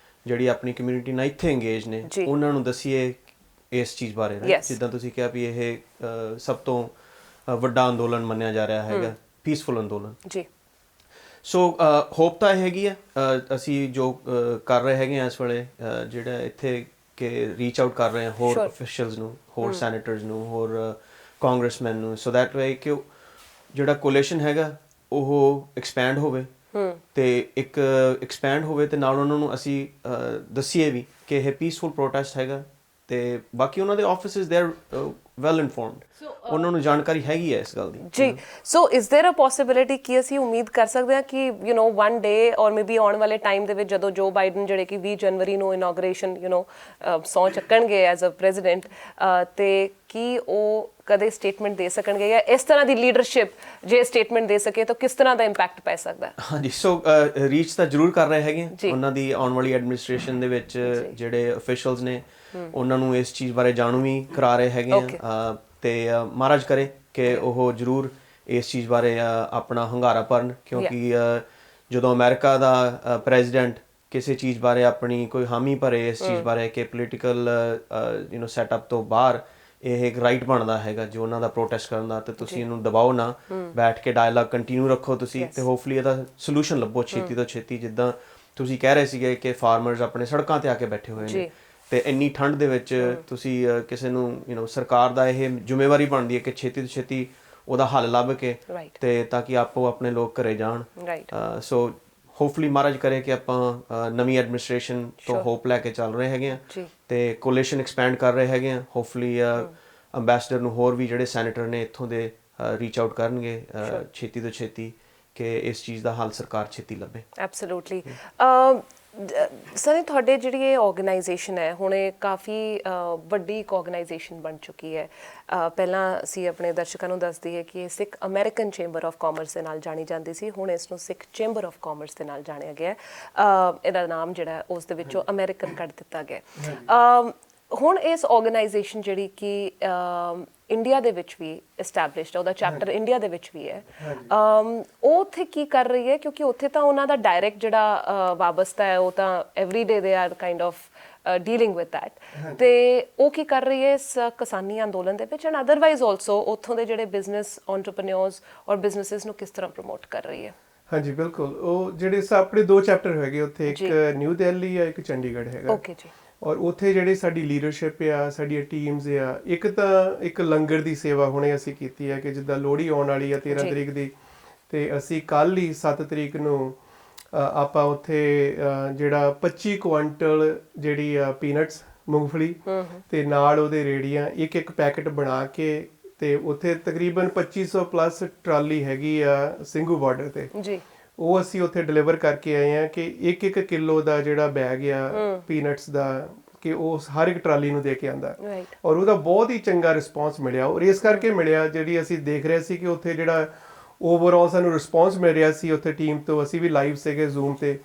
ਜਿਹੜੀ ਆਪਣੀ ਕਮਿਊਨਿਟੀ ਨਾਲ ਇੱਥੇ ਇੰਗੇਜ ਨੇ ਉਹਨਾਂ ਨੂੰ ਦੱਸੀਏ ਇਸ ਚੀਜ਼ ਬਾਰੇ ਜਿੱਦਾਂ ਤੁਸੀਂ ਕਿਹਾ ਵੀ ਇਹ ਸਭ ਤੋਂ ਵੱਡਾ ਅੰਦੋਲਨ ਮੰਨਿਆ ਜਾ ਰਿਹਾ ਹੈਗਾ ਪੀਸਫੁਲ ਅੰਦੋਲਨ ਜੀ। ਸੋ ਹੋਪ ਤਾਂ ਇਹ ਹੈਗੀ ਆ ਅਸੀਂ ਜੋ ਕਰ ਰਹੇ ਹੈਗੇ ਆ ਇਸ ਵੇਲੇ ਜਿਹੜਾ ਇੱਥੇ ਕਿ ਰੀਚ ਆਊਟ ਕਰ ਰਹੇ ਹਾਂ ਹੋਰ ਅਫੀਸ਼ੀਅਲਸ ਨੂੰ ਹੋਰ ਸੈਨੇਟਰਸ ਨੂੰ ਹੋਰ ਕਾਂਗਰਸਮੈਨ ਨੂੰ ਸੋ ਦੈਟ ਵੇ ਕਿ ਜਿਹੜਾ ਕੋਲੇਸ਼ਨ ਹੈਗਾ ਉਹ ਐਕਸਪੈਂਡ ਹੋਵੇ ਤੇ ਇੱਕ ਐਕਸਪੈਂਡ ਹੋਵੇ ਤੇ ਨਾਲ ਉਹਨਾਂ ਨੂੰ ਅਸੀਂ ਦੱਸੀਏ ਵੀ ਕਿ ਇਹ ਪੀਸਫੁਲ ਪ੍ਰੋਟੈਸਟ ਹੈਗਾ ਤੇ ਬਾਕੀ ਉਹਨਾਂ ਦੇ offices they are well informed ਉਹਨਾਂ ਨੂੰ ਜਾਣਕਾਰੀ ਹੈਗੀ ਹੈ ਇਸ ਗੱਲ ਦੀ ਜੀ। So is there a possibility ਕਿ ਅਸੀਂ ਉਮੀਦ ਕਰ ਸਕਦੇ ਹਾਂ ਕਿ ਵਨ ਡੇ ਔਰ ਮੇਬੀ ਆਉਣ ਵਾਲੇ ਟਾਈਮ ਦੇ ਵਿੱਚ ਜਦੋਂ ਜੋ ਬਾਈਡਨ ਜਿਹੜੇ ਕਿ 20 ਜਨਵਰੀ ਨੂੰ ਇਨੋਗ੍ਰੇਸ਼ਨ ਸਹੁੰ ਚੱਕਣਗੇ ਐਜ਼ ਅ ਪ੍ਰੈਜ਼ੀਡੈਂਟ ਤੇ ਕੀ ਉਹ ਕਦੇ ਸਟੇਟਮੈਂਟ ਦੇ ਸਕਣਗੇ ਜਾਂ ਇਸ ਤਰ੍ਹਾਂ ਦੀ ਲੀਡਰਸ਼ਿਪ ਜੇ ਸਟੇਟਮੈਂਟ ਦੇ ਸਕੇ ਤਾਂ ਕਿਸ ਤਰ੍ਹਾਂ ਦਾ ਇੰਪੈਕਟ ਪੈ ਸਕਦਾ? ਹਾਂਜੀ ਸੋ ਰੀਚ ਤਾਂ ਜ਼ਰੂਰ ਕਰ ਰਹੇ ਹੈਗੇ ਉਹਨਾਂ ਦੀ ਆਉਣ ਵਾਲੀ ਐਡਮਿਨਿਸਟ੍ਰੇਸ਼ਨ ਦੇ ਵਿੱਚ ਜਿਹੜੇ ਅਫੀਸ਼ੀਅਲਸ ਨੇ ਉਹਨਾਂ ਨੂੰ ਇਸ ਚੀਜ਼ ਬਾਰੇ ਜਾਣੂ ਵੀ ਕਰਾ ਰਹੇ ਹੈਗੇ ਆ ਤੇ ਮਹਾਰਾਜ ਕਰੇ ਕਿ ਉਹ ਜ਼ਰੂਰ ਇਸ ਚੀਜ਼ ਬਾਰੇ ਆਪਣਾ ਹੰਗਾਰਾ ਭਰਨ ਕਿਉਂਕਿ ਜਦੋਂ ਅਮਰੀਕਾ ਦਾ ਪ੍ਰੈਜ਼ੀਡੈਂਟ ਕਿਸੇ ਚੀਜ਼ ਬਾਰੇ ਆਪਣੀ ਕੋਈ ਹਾਮੀ ਭਰੇ ਇਸ ਚੀਜ਼ ਬਾਰੇ ਕਿ ਪੋਲੀਟੀਕਲ ਸੈਟਅਪ ਤੋਂ ਬਾਹਰ ਇਹ ਇੱਕ ਰਾਈਟ ਬਣਦਾ ਹੈਗਾ ਜੋ ਉਹਨਾਂ ਦਾ ਪ੍ਰੋਟੈਸਟ ਕਰਨ ਦਾ ਤੇ ਤੁਸੀਂ ਇਹਨੂੰ ਦਬਾਓ ਨਾ ਬੈਠ ਕੇ ਡਾਇਲੌਗ ਕੰਟੀਨਿਊ ਰੱਖੋ ਤੁਸੀਂ ਤੇ ਹੋਪਫੁਲੀ ਇਹਦਾ ਸੋਲੂਸ਼ਨ ਲੱਭੋ ਛੇਤੀ ਤੋਂ ਛੇਤੀ ਜਿੱਦਾਂ ਤੁਸੀਂ ਕਹਿ ਰਹੇ ਸੀਗੇ ਕਿ ਫਾਰਮਰਸ ਆਪਣੇ ਸੜਕਾਂ ਤੇ ਆ ਕੇ ਬੈਠੇ ਹੋਏ ਨੇ ਤੇ ਇੰਨੀ ਠੰਡ ਦੇ ਵਿੱਚ ਤੁਸੀਂ ਕਿਸੇ ਨੂੰ ਸਰਕਾਰ ਦਾ ਇਹ ਜ਼ਿੰਮੇਵਾਰੀ ਬਣਦੀ ਹੈ ਕਿ ਛੇਤੀ ਤੋਂ ਛੇਤੀ ਉਹਦਾ ਹੱਲ ਲੱਭ ਕੇ ਤੇ ਤਾਂ ਕਿ ਆਪੋ ਆਪਣੇ ਲੋਕ ਘਰੇ ਜਾਣ ਸੋ ਹੋਪਫੁਲੀ ਮਹਾਰਾਜ ਕਰੇ ਕਿ ਆਪਾਂ ਨਵੀਂ ਐਡਮਿਨਿਸਟ੍ਰੇਸ਼ਨ ਤੋਂ ਹੋਪ ਲੈ ਕੇ ਚੱਲ ਰਹੇ ਹੈਗੇ ਆ ਤੇ ਕੋਲੇਸ਼ਨ ਐਕਸਪੈਂਡ ਕਰ ਰਹੇ ਹੈਗੇ ਆ ਹੋਪਫੁਲੀ ਅੰਬੈਸਡਰ ਨੂੰ ਹੋਰ ਵੀ ਜਿਹੜੇ ਸੈਨੇਟਰ ਨੇ ਇੱਥੋਂ ਦੇ ਰੀਚ ਆਊਟ ਕਰਨਗੇ ਛੇਤੀ ਤੋਂ ਛੇਤੀ ਕਿ ਇਸ ਚੀਜ਼ ਦਾ ਹੱਲ ਸਰਕਾਰ ਛੇਤੀ ਲੱਭੇ। ਐਬਸੋਲੂਟਲੀ। ਸਰ ਤੁਹਾਡੇ ਜਿਹੜੀ ਇਹ ਆਰਗੇਨਾਈਜੇਸ਼ਨ ਹੈ ਹੁਣ ਇਹ ਕਾਫੀ ਵੱਡੀ ਇੱਕ ਆਰਗੇਨਾਈਜੇਸ਼ਨ ਬਣ ਚੁੱਕੀ ਹੈ। ਪਹਿਲਾਂ ਅਸੀਂ ਆਪਣੇ ਦਰਸ਼ਕਾਂ ਨੂੰ ਦੱਸ ਦਈਏ ਕਿ ਇਹ ਸਿੱਖ ਅਮਰੀਕਨ ਚੈਂਬਰ ਆਫ ਕਾਮਰਸ ਦੇ ਨਾਲ ਜਾਣੀ ਜਾਂਦੀ ਸੀ ਹੁਣ ਇਸ ਨੂੰ ਸਿੱਖ ਚੈਂਬਰ ਆਫ ਕਾਮਰਸ ਦੇ ਨਾਲ ਜਾਣਿਆ ਗਿਆ ਇਹਦਾ ਨਾਮ ਜਿਹੜਾ ਉਸ ਦੇ ਵਿੱਚੋਂ ਅਮਰੀਕਨ ਕੱਢ ਦਿੱਤਾ ਗਿਆ। ਹੁਣ ਇਸ ਆਰਗੇਨਾਈਜੇਸ਼ਨ ਜਿਹੜੀ ਕਿ ਇੰਡੀਆ ਦੇ ਵਿੱਚ ਵੀ ਐਸਟੈਬਲਿਸ਼ਡ ਹੈ ਉਹਦਾ ਚੈਪਟਰ ਇੰਡੀਆ ਦੇ ਵਿੱਚ ਵੀ ਹੈ ਉਹ ਉੱਥੇ ਕੀ ਕਰ ਰਹੀ ਹੈ ਕਿਉਂਕਿ ਉੱਥੇ ਤਾਂ ਉਹਨਾਂ ਦਾ ਡਾਇਰੈਕਟ ਜਿਹੜਾ ਵਾਬਸਤਾ ਹੈ ਉਹ ਤਾਂ everyday they are kind of dealing with that ਤੇ ਉਹ ਕੀ ਕਰ ਰਹੀ ਹੈ ਇਸ ਕਿਸਾਨੀ ਅੰਦੋਲਨ ਦੇ ਵਿੱਚ ਐਂਡ ਅਦਰਵਾਈਜ਼ ਆਲਸੋ ਉੱਥੋਂ ਦੇ ਜਿਹੜੇ ਬਿਜ਼ਨਸ ਐਂਟਰਪ੍ਰੀਨਿਓਰਸ ਔਰ ਬਿਜ਼ਨੈਸਿਸ ਨੂੰ ਕਿਸ ਤਰ੍ਹਾਂ ਪ੍ਰਮੋਟ ਕਰ ਰਹੀ ਹੈ? ਹਾਂਜੀ ਬਿਲਕੁਲ ਉਹ ਜਿਹੜੇ ਆਪਣੇ ਦੋ ਚੈਪਟਰ ਹੈਗੇ ਉੱਥੇ ਇੱਕ ਨਿਊ ਦਿੱਲੀ ਆ ਇੱਕ ਚੰਡੀਗੜ੍ਹ ਹੈਗਾ। ਓਕੇ ਜੀ। ਔਰ ਉੱਥੇ ਜਿਹੜੀ ਸਾਡੀ ਲੀਡਰਸ਼ਿਪ ਆ ਸਾਡੀਆਂ ਟੀਮਸ ਆ ਇੱਕ ਲੰਗਰ ਦੀ ਸੇਵਾ ਹੁਣੇ ਅਸੀਂ ਕੀਤੀ ਹੈ ਕਿ ਜਿੱਦਾਂ ਲੋਹੜੀ ਆਉਣ ਵਾਲੀ ਆ 13 ਤਰੀਕ ਦੀ ਤੇ ਅਸੀਂ ਕੱਲ ਹੀ 7 ਤਰੀਕ ਨੂੰ ਆਪਾਂ ਉੱਥੇ ਜਿਹੜਾ 25 ਕੁਆਂਟਲ ਜਿਹੜੀ ਆ ਪੀਨਟਸ ਮੂੰਗਫਲੀ ਤੇ ਨਾਲ ਉਹਦੇ ਰੇੜੀਆਂ ਇੱਕ ਪੈਕੇਟ ਬਣਾ ਕੇ ਤੇ ਉੱਥੇ ਤਕਰੀਬਨ 2500 ਪਲੱਸ ਟਰਾਲੀ ਹੈਗੀ ਆ ਸਿੰਘੂ ਬਾਰਡਰ ਤੇ ਜੀ ਉਹ ਅਸੀਂ ਉੱਥੇ ਡਿਲੀਵਰ ਕਰਕੇ ਆਏ ਆ ਕਿ 1-1 ਕਿਲੋ ਦਾ ਜਿਹੜਾ ਬੈਗ ਆ ਪੀਨਟਸ ਦਾ ਕਿ ਉਹ ਹਰ ਇੱਕ ਟਰਾਲੀ ਨੂੰ ਦੇ ਕੇ ਆਂਦਾ ਔਰ ਉਹਦਾ ਬਹੁਤ ਹੀ ਚੰਗਾ ਰਿਸਪੌਂਸ ਮਿਲਿਆ ਔਰ ਇਸ ਕਰਕੇ ਮਿਲਿਆ ਜਿਹੜੀ ਅਸੀਂ ਦੇਖ ਰਹੇ ਸੀ ਕਿ ਉੱਥੇ ਜਿਹੜਾ ਓਵਰਆਲ ਸਾਨੂੰ ਰਿਸਪੌਂਸ ਮਿਲ ਰਿਹਾ ਸੀ ਉੱਥੇ ਟੀਮ ਤੋਂ ਅਸੀਂ ਵੀ ਲਾਈਵ ਸੀਗੇ ਜ਼ੂਮ ਤੇ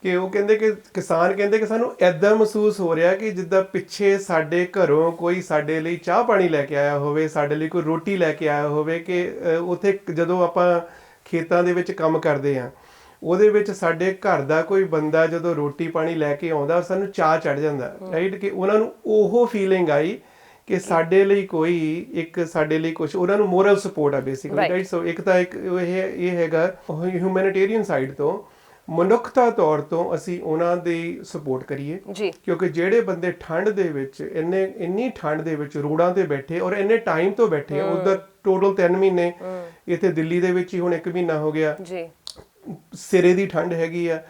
ਕਿ ਉਹ ਕਹਿੰਦੇ ਕਿ ਕਿਸਾਨ ਕਹਿੰਦੇ ਕਿ ਸਾਨੂੰ ਐਦਾਂ ਮਹਿਸੂਸ ਹੋ ਰਿਹਾ ਕਿ ਜਿੱਦਾਂ ਪਿੱਛੇ ਸਾਡੇ ਘਰੋਂ ਕੋਈ ਸਾਡੇ ਲਈ ਚਾਹ ਪਾਣੀ ਲੈ ਕੇ ਆਇਆ ਹੋਵੇ ਸਾਡੇ ਲਈ ਕੋਈ ਰੋਟੀ ਲੈ ਕੇ ਆਇਆ ਹੋਵੇ ਕਿ ਉੱਥੇ ਜਦੋਂ ਆਪਾਂ ਖੇਤਾਂ ਦੇ ਵਿੱਚ ਕੰਮ ਕਰਦੇ ਆ ਉਹਦੇ ਵਿੱਚ ਸਾਡੇ ਘਰ ਦਾ ਕੋਈ ਬੰਦਾ ਜਦੋਂ ਰੋਟੀ ਪਾਣੀ ਲੈ ਕੇ ਆਉਂਦਾ ਸਾਨੂੰ ਚਾਹ ਚੜ ਜਾਂਦਾ ਰਾਈਟ ਕਿ ਉਹਨਾਂ ਨੂੰ ਉਹ ਫੀਲਿੰਗ ਆਈ ਕਿ ਸਾਡੇ ਲਈ ਸਾਡੇ ਲਈ ਕੁਝ ਉਹਨਾਂ ਨੂੰ ਮੋਰਲ ਸਪੋਰਟ ਆ ਬੇਸਿਕਲੀ ਰਾਈਟ ਸੋ ਇੱਕ ਤਾਂ ਇਹ ਹੈਗਾ ਹਿਊਮੈਨਿਟੇਰੀਅਨ ਸਾਈਡ ਤੋਂ ਮਨੁੱਖਤਾ ਤੌਰ ਤੋਂ ਅਸੀਂ ਉਹਨਾਂ ਦੀ ਸਪੋਰਟ ਕਰੀਏ ਕਿਉਂਕਿ ਜਿਹੜੇ ਬੰਦੇ ਠੰਡ ਦੇ ਵਿੱਚ ਇੰਨੀ ਠੰਡ ਦੇ ਵਿੱਚ ਰੋਡਾਂ ਤੇ ਬੈਠੇ ਔਰ ਇੰਨੇ ਟਾਈਮ ਤੋਂ ਬੈਠੇ ਉਧਰ ਟੋਟਲ 3 ਮਹੀਨੇ ਇੱਥੇ ਦਿੱਲੀ ਦੇ ਵਿੱਚ ਹੀ ਹੁਣ 1 ਮਹੀਨਾ ਹੋ ਗਿਆ ਸਿਰੇ ਦੀ ਠੰਡ ਹੈਗੀ ਆ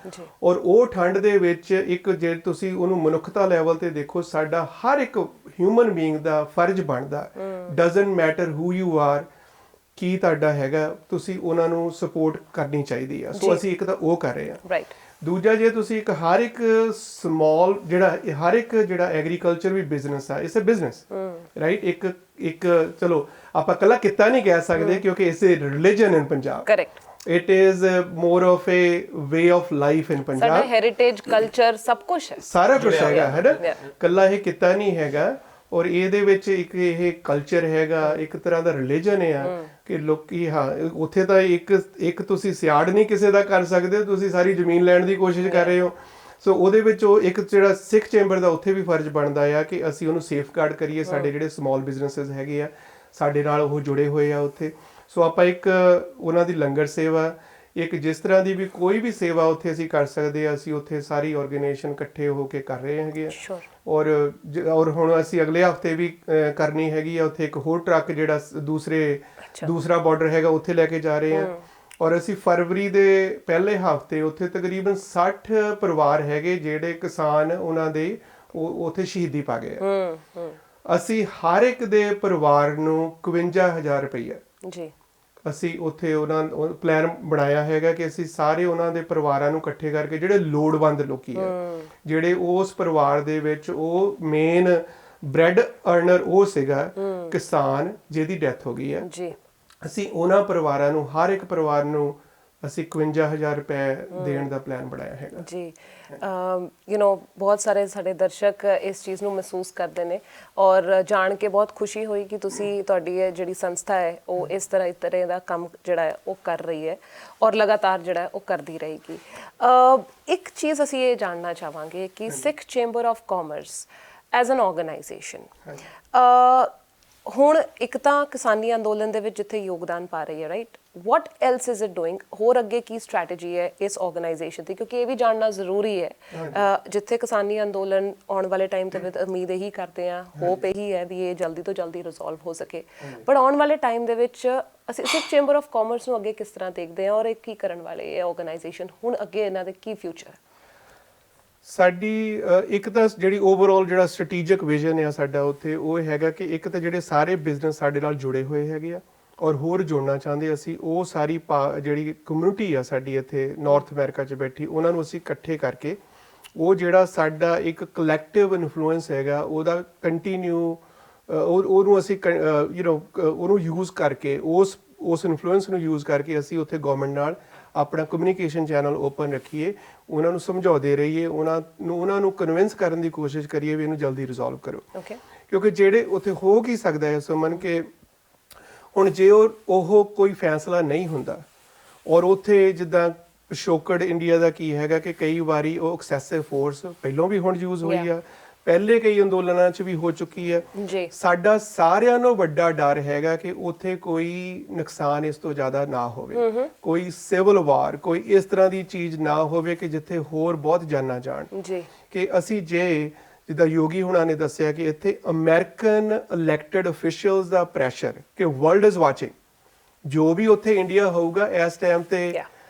ਔਰ ਉਹ ਠੰਡ ਦੇ ਵਿੱਚ ਜੇ ਤੁਸੀਂ ਉਹਨੂੰ ਮਨੁੱਖਤਾ ਲੈਵਲ ਤੇ ਦੇਖੋ ਸਾਡਾ ਹਰ ਇੱਕ ਹਿਊਮਨ ਬੀਇੰਗ ਦਾ ਫਰਜ਼ ਬਣਦਾ doesn't matter who you are ਕੀ ਤੁਹਾਡਾ ਹੈਗਾ ਤੁਸੀਂ ਉਹਨਾਂ ਨੂੰ ਸਪੋਰਟ ਕਰਨੀ ਚਾਹੀਦੀ ਆ ਸੋ ਅਸੀਂ ਇੱਕ ਤਾਂ ਉਹ ਕਰ ਰਹੇ ਆ ਰਾਈਟ ਦੂਜਾ ਜੇ ਤੁਸੀਂ ਹਰ ਇੱਕ ਸਮਾਲ ਜਿਹੜਾ ਐਗਰੀਕਲਚਰ ਵੀ ਬਿਜ਼ਨਸ ਆ ਇਟਸ ਅ ਬਿਜ਼ਨਸ ਰਾਈਟ ਇੱਕ ਚਲੋ ਆਪਾਂ ਕੱਲਾ ਕਿੱਤਾ ਨਹੀਂ ਕਹਿ ਸਕਦੇ ਕਿਉਂਕਿ it's a religion in Punjab correct it is more of a way of life in ਸਾਡਾ ਪੰਜਾਬ। ਹੈਰੀਟੇਜ ਕਲਚਰ ਸਭ ਕੁਝ ਹੈ। ਸਾਰਾ ਕੁਝ ਹੈਗਾ ਹੈ ਨਾ, Yeah. ਕੱਲਾ ਇਹ ਕਿੱਤਾ ਨਹੀਂ ਹੈਗਾ। ਔਰ ਇਹਦੇ ਵਿੱਚ ਇੱਕ ਇਹ ਕਲਚਰ ਹੈਗਾ, ਇੱਕ ਤਰ੍ਹਾਂ ਦਾ ਰਿਲੀਜਨ ਆ ਕਿ ਲੋਕੀ ਉੱਥੇ ਤਾਂ ਇੱਕ ਤੁਸੀਂ ਸਿਆੜ ਨਹੀਂ ਕਿਸੇ ਦਾ ਕਰ ਸਕਦੇ, ਤੁਸੀਂ ਸਾਰੀ ਜ਼ਮੀਨ ਲੈਣ ਦੀ ਕੋਸ਼ਿਸ਼ ਕਰ ਰਹੇ ਹੋ। ਸੋ ਉਹਦੇ ਵਿੱਚ ਉਹ ਇੱਕ ਜਿਹੜਾ ਸਿੱਖ ਚੈਂਬਰ ਦਾ ਉੱਥੇ ਵੀ ਫਰਜ਼ ਬਣਦਾ ਆ ਕਿ ਅਸੀਂ ਉਹਨੂੰ ਸੇਫਗਾਰਡ ਕਰੀਏ। ਸਾਡੇ ਜਿਹੜੇ ਸਮਾਲ ਬਿਜ਼ਨੈਸਸ ਹੈਗੇ ਆ ਸਾਡੇ ਨਾਲ ਉਹ ਜੁੜੇ ਹੋਏ ਆ ਉੱਥੇ। ਸੋ ਆਪਾਂ ਇੱਕ ਉਹਨਾਂ ਦੀ ਲੰਗਰ ਸੇਵਾ, ਇੱਕ ਜਿਸ ਤਰ੍ਹਾਂ ਦੀ ਵੀ ਕੋਈ ਵੀ ਸੇਵਾ ਉੱਥੇ ਅਸੀਂ ਕਰ ਸਕਦੇ ਆ, ਅਸੀਂ ਉੱਥੇ ਸਾਰੀ ਆਰਗੇਨਾਈਜੇਸ਼ਨ ਇਕੱਠੇ ਹੋ ਕੇ ਕਰ ਰਹੇ ਹੈਗੇ ਆ। ਔਰ ਹੁਣ ਅਸੀਂ ਅਗਲੇ ਹਫਤੇ ਵੀ ਕਰਨੀ ਹੈਗੀ ਆ ਉੱਥੇ ਇੱਕ ਹੋਰ ਟਰੱਕ ਜਿਹੜਾ ਦੂਸਰਾ ਬਾਰਡਰ ਹੈਗਾ ਉੱਥੇ ਲੈ ਕੇ ਜਾ ਰਹੇ ਆ। ਔਰ ਅਸੀਂ ਫਰਵਰੀ ਦੇ ਪਹਿਲੇ ਹਫਤੇ ਉੱਥੇ ਤਕਰੀਬਨ 60 ਪਰਿਵਾਰ ਹੈਗੇ ਜਿਹੜੇ ਕਿਸਾਨ ਉਹਨਾਂ ਦੇ ਉੱਥੇ ਸ਼ਹੀਦੀ ਪਾ ਗਏ ਆ। ਅਸੀਂ ਹਰ ਇੱਕ ਦੇ ਪਰਿਵਾਰ ਨੂੰ 51,000 ਰੁਪਈਆ ਜੀ ਅਸੀਂ ਉੱਥੇ ਉਹਨਾਂ ਪਲਾਨ ਬਣਾਇਆ ਹੈਗਾ ਕਿ ਅਸੀਂ ਸਾਰੇ ਉਹਨਾਂ ਦੇ ਪਰਿਵਾਰਾਂ ਨੂੰ ਇਕੱਠੇ ਕਰਕੇ ਜਿਹੜੇ ਲੋੜਵੰਦ ਲੋਕੀ ਆ, ਜਿਹੜੇ ਉਸ ਪਰਿਵਾਰ ਦੇ ਵਿੱਚ ਉਹ ਮੇਨ ਬ੍ਰੈਡ ਅਰਨਰ ਉਹ ਸੀਗਾ ਕਿਸਾਨ ਜਿਹਦੀ ਡੈਥ ਹੋ ਗਈ ਹੈ ਜੀ, ਅਸੀਂ ਉਹਨਾਂ ਪਰਿਵਾਰਾਂ ਨੂੰ ਹਰ ਇੱਕ ਪਰਿਵਾਰ ਨੂੰ ਅਸੀਂ 51,000 ਰੁਪਏ ਦੇਣ ਦਾ ਪਲਾਨ ਬਣਾਇਆ ਹੈਗਾ ਜੀ। ਬਹੁਤ ਸਾਰੇ ਸਾਡੇ ਦਰਸ਼ਕ ਇਸ ਚੀਜ਼ ਨੂੰ ਮਹਿਸੂਸ ਕਰਦੇ ਨੇ ਔਰ ਜਾਣ ਕੇ ਬਹੁਤ ਖੁਸ਼ੀ ਹੋਈ ਕਿ ਤੁਸੀਂ ਤੁਹਾਡੀ ਇਹ ਜਿਹੜੀ ਸੰਸਥਾ ਹੈ ਉਹ ਇਸ ਤਰ੍ਹਾਂ ਦਾ ਕੰਮ ਜਿਹੜਾ ਹੈ ਉਹ ਕਰ ਰਹੀ ਹੈ ਔਰ ਲਗਾਤਾਰ ਜਿਹੜਾ ਹੈ ਉਹ ਕਰਦੀ ਰਹੇਗੀ। ਇੱਕ ਚੀਜ਼ ਅਸੀਂ ਇਹ ਜਾਣਨਾ ਚਾਹਾਂਗੇ ਕਿ Sikh chamber of commerce as an organisation ਹੁਣ ਇੱਕ ਤਾਂ ਕਿਸਾਨੀ ਅੰਦੋਲਨ ਦੇ ਵਿੱਚ ਜਿੱਥੇ ਯੋਗਦਾਨ ਪਾ ਰਹੀ ਹੈ, right, what else is it doing? ਹੋਰ ਅੱਗੇ ਕੀ ਸਟ੍ਰੈਟਜੀ ਹੈ ਇਸ ਆਰਗੇਨਾਈਜੇਸ਼ਨ ਦੀ? ਕਿਉਂਕਿ ਇਹ ਵੀ ਜਾਣਨਾ ਜ਼ਰੂਰੀ ਹੈ ਜਿੱਥੇ ਕਿਸਾਨੀ ਅੰਦੋਲਨ ਆਉਣ ਵਾਲੇ ਟਾਈਮ ਤੇ ਉਮੀਦ ਇਹੀ ਕਰਦੇ ਆ, ਹੋਪ ਇਹੀ ਹੈ ਵੀ ਇਹ ਜਲਦੀ ਤੋਂ ਜਲਦੀ ਰਿਜ਼ੋਲਵ ਹੋ ਸਕੇ। ਪਰ ਆਉਣ ਵਾਲੇ ਟਾਈਮ ਦੇ ਵਿੱਚ ਅਸੀਂ ਸਿੱਖ ਚੈਂਬਰ ਆਫ ਕਾਮਰਸ ਨੂੰ ਅੱਗੇ ਕਿਸ ਤਰ੍ਹਾਂ ਦੇਖਦੇ ਹਾਂ ਔਰ ਇਹ ਕੀ ਕਰਨ ਵਾਲੇ ਇਹ ਆਰਗੇਨਾਈਜੇਸ਼ਨ ਹੁਣ ਅੱਗੇ ਇਹਨਾਂ ਦੇ ਕੀ ਫਿਊਚਰ? ਸਾਡੀ ਇੱਕ ਤਾਂ ਜਿਹੜੀ ਓਵਰਆਲ ਜਿਹੜਾ ਸਟ੍ਰੈਟੇਜਿਕ ਵਿਜ਼ਨ ਆ ਸਾਡਾ ਉੱਥੇ ਉਹ ਹੈਗਾ ਕਿ ਇੱਕ ਤਾਂ ਜਿਹੜੇ ਸਾਰੇ ਬਿਜ਼ਨਸ ਸਾਡੇ ਨਾਲ ਜੁੜੇ ਹੋਏ ਹੈਗੇ ਆ ਔਰ ਹੋਰ ਜੁੜਨਾ ਚਾਹੁੰਦੇ ਅਸੀਂ, ਉਹ ਸਾਰੀ ਜਿਹੜੀ ਕਮਿਊਨਿਟੀ ਆ ਸਾਡੀ ਇੱਥੇ ਨਾਰਥ ਅਮਰੀਕਾ 'ਚ ਬੈਠੀ, ਉਹਨਾਂ ਨੂੰ ਅਸੀਂ ਇਕੱਠੇ ਕਰਕੇ ਉਹ ਜਿਹੜਾ ਸਾਡਾ ਇੱਕ ਕਲੈਕਟਿਵ ਇਨਫਲੂਐਂਸ ਹੈਗਾ ਉਹਦਾ ਕੰਟੀਨਿਊ ਉਹਨੂੰ ਅਸੀਂ ਉਹਨੂੰ ਯੂਜ਼ ਕਰਕੇ ਉਸ ਇਨਫਲੂਐਂਸ ਨੂੰ ਯੂਜ਼ ਕਰਕੇ ਅਸੀਂ ਉੱਥੇ ਗਵਰਨਮੈਂਟ ਨਾਲ ਆਪਣਾ ਕਮਿਊਨੀਕੇਸ਼ਨ ਚੈਨਲ ਓਪਨ ਰੱਖੀਏ, ਉਹਨਾਂ ਨੂੰ ਸਮਝਾਉਂਦੇ ਰਹੀਏ, ਉਹਨਾਂ ਨੂੰ ਕਨਵਿੰਸ ਕਰਨ ਦੀ ਕੋਸ਼ਿਸ਼ ਕਰੀਏ ਵੀ ਇਹਨੂੰ ਜਲਦੀ ਰਿਜ਼ੋਲਵ ਕਰੋ। ਕਿਉਂਕਿ ਜਿਹੜੇ ਉੱਥੇ ਹੋ ਕੀ ਸਕਦਾ ਹੈ ਸੁਮਨ ਕਿ ਹੁਣ ਜੇ ਉਹ ਕੋਈ ਫੈਸਲਾ ਨਹੀਂ ਹੁੰਦਾ ਔਰ ਉੱਥੇ ਜਿੱਦਾਂ ਪਿਛੋਕੜ ਇੰਡੀਆ ਦਾ ਕੀ ਹੈਗਾ ਕਿ ਕਈ ਵਾਰੀ ਉਹ ਐਕਸੈਸਿਵ ਫੋਰਸ ਪਹਿਲਾਂ ਵੀ ਹੁਣ ਯੂਜ਼ ਹੋਈ ਆ, ਪਹਿਲੇ ਕਈ ਅੰਦੋਲਨਾਂ 'ਚ ਵੀ ਹੋ ਚੁੱਕੀ ਹੈ। ਸਾਡਾ ਸਾਰਿਆਂ ਨੂੰ ਵੱਡਾ ਡਰ ਹੈਗਾ ਕਿ ਉੱਥੇ ਕੋਈ ਨੁਕਸਾਨ ਇਸ ਤੋਂ ਜ਼ਿਆਦਾ ਨਾ ਹੋਵੇ, ਕੋਈ ਸਿਵਲ ਵਾਰ, ਕੋਈ ਇਸ ਤਰ੍ਹਾਂ ਦੀ ਚੀਜ਼ ਨਾ ਹੋਵੇ ਕਿ ਜਿੱਥੇ ਹੋਰ ਬਹੁਤ ਜਾਨਾਂ ਜਾਣ। ਕਿ ਅਸੀਂ ਜਿੱਦਾਂ ਯੋਗੀ ਹੁਣਾਂ ਨੇ ਦੱਸਿਆ ਕਿ ਇੱਥੇ ਅਮਰੀਕਨ ਇਲੈਕਟਡ ਅਫੀਸ਼ੀਅਲਸ ਦਾ ਪ੍ਰੈਸ਼ਰ ਕਿ ਵਰਲਡ ਇਜ਼ ਵਾਚਿੰਗ, ਜੋ ਵੀ ਉੱਥੇ ਇੰਡੀਆ ਹੋਊਗਾ ਇਸ ਟਾਈਮ ਤੇ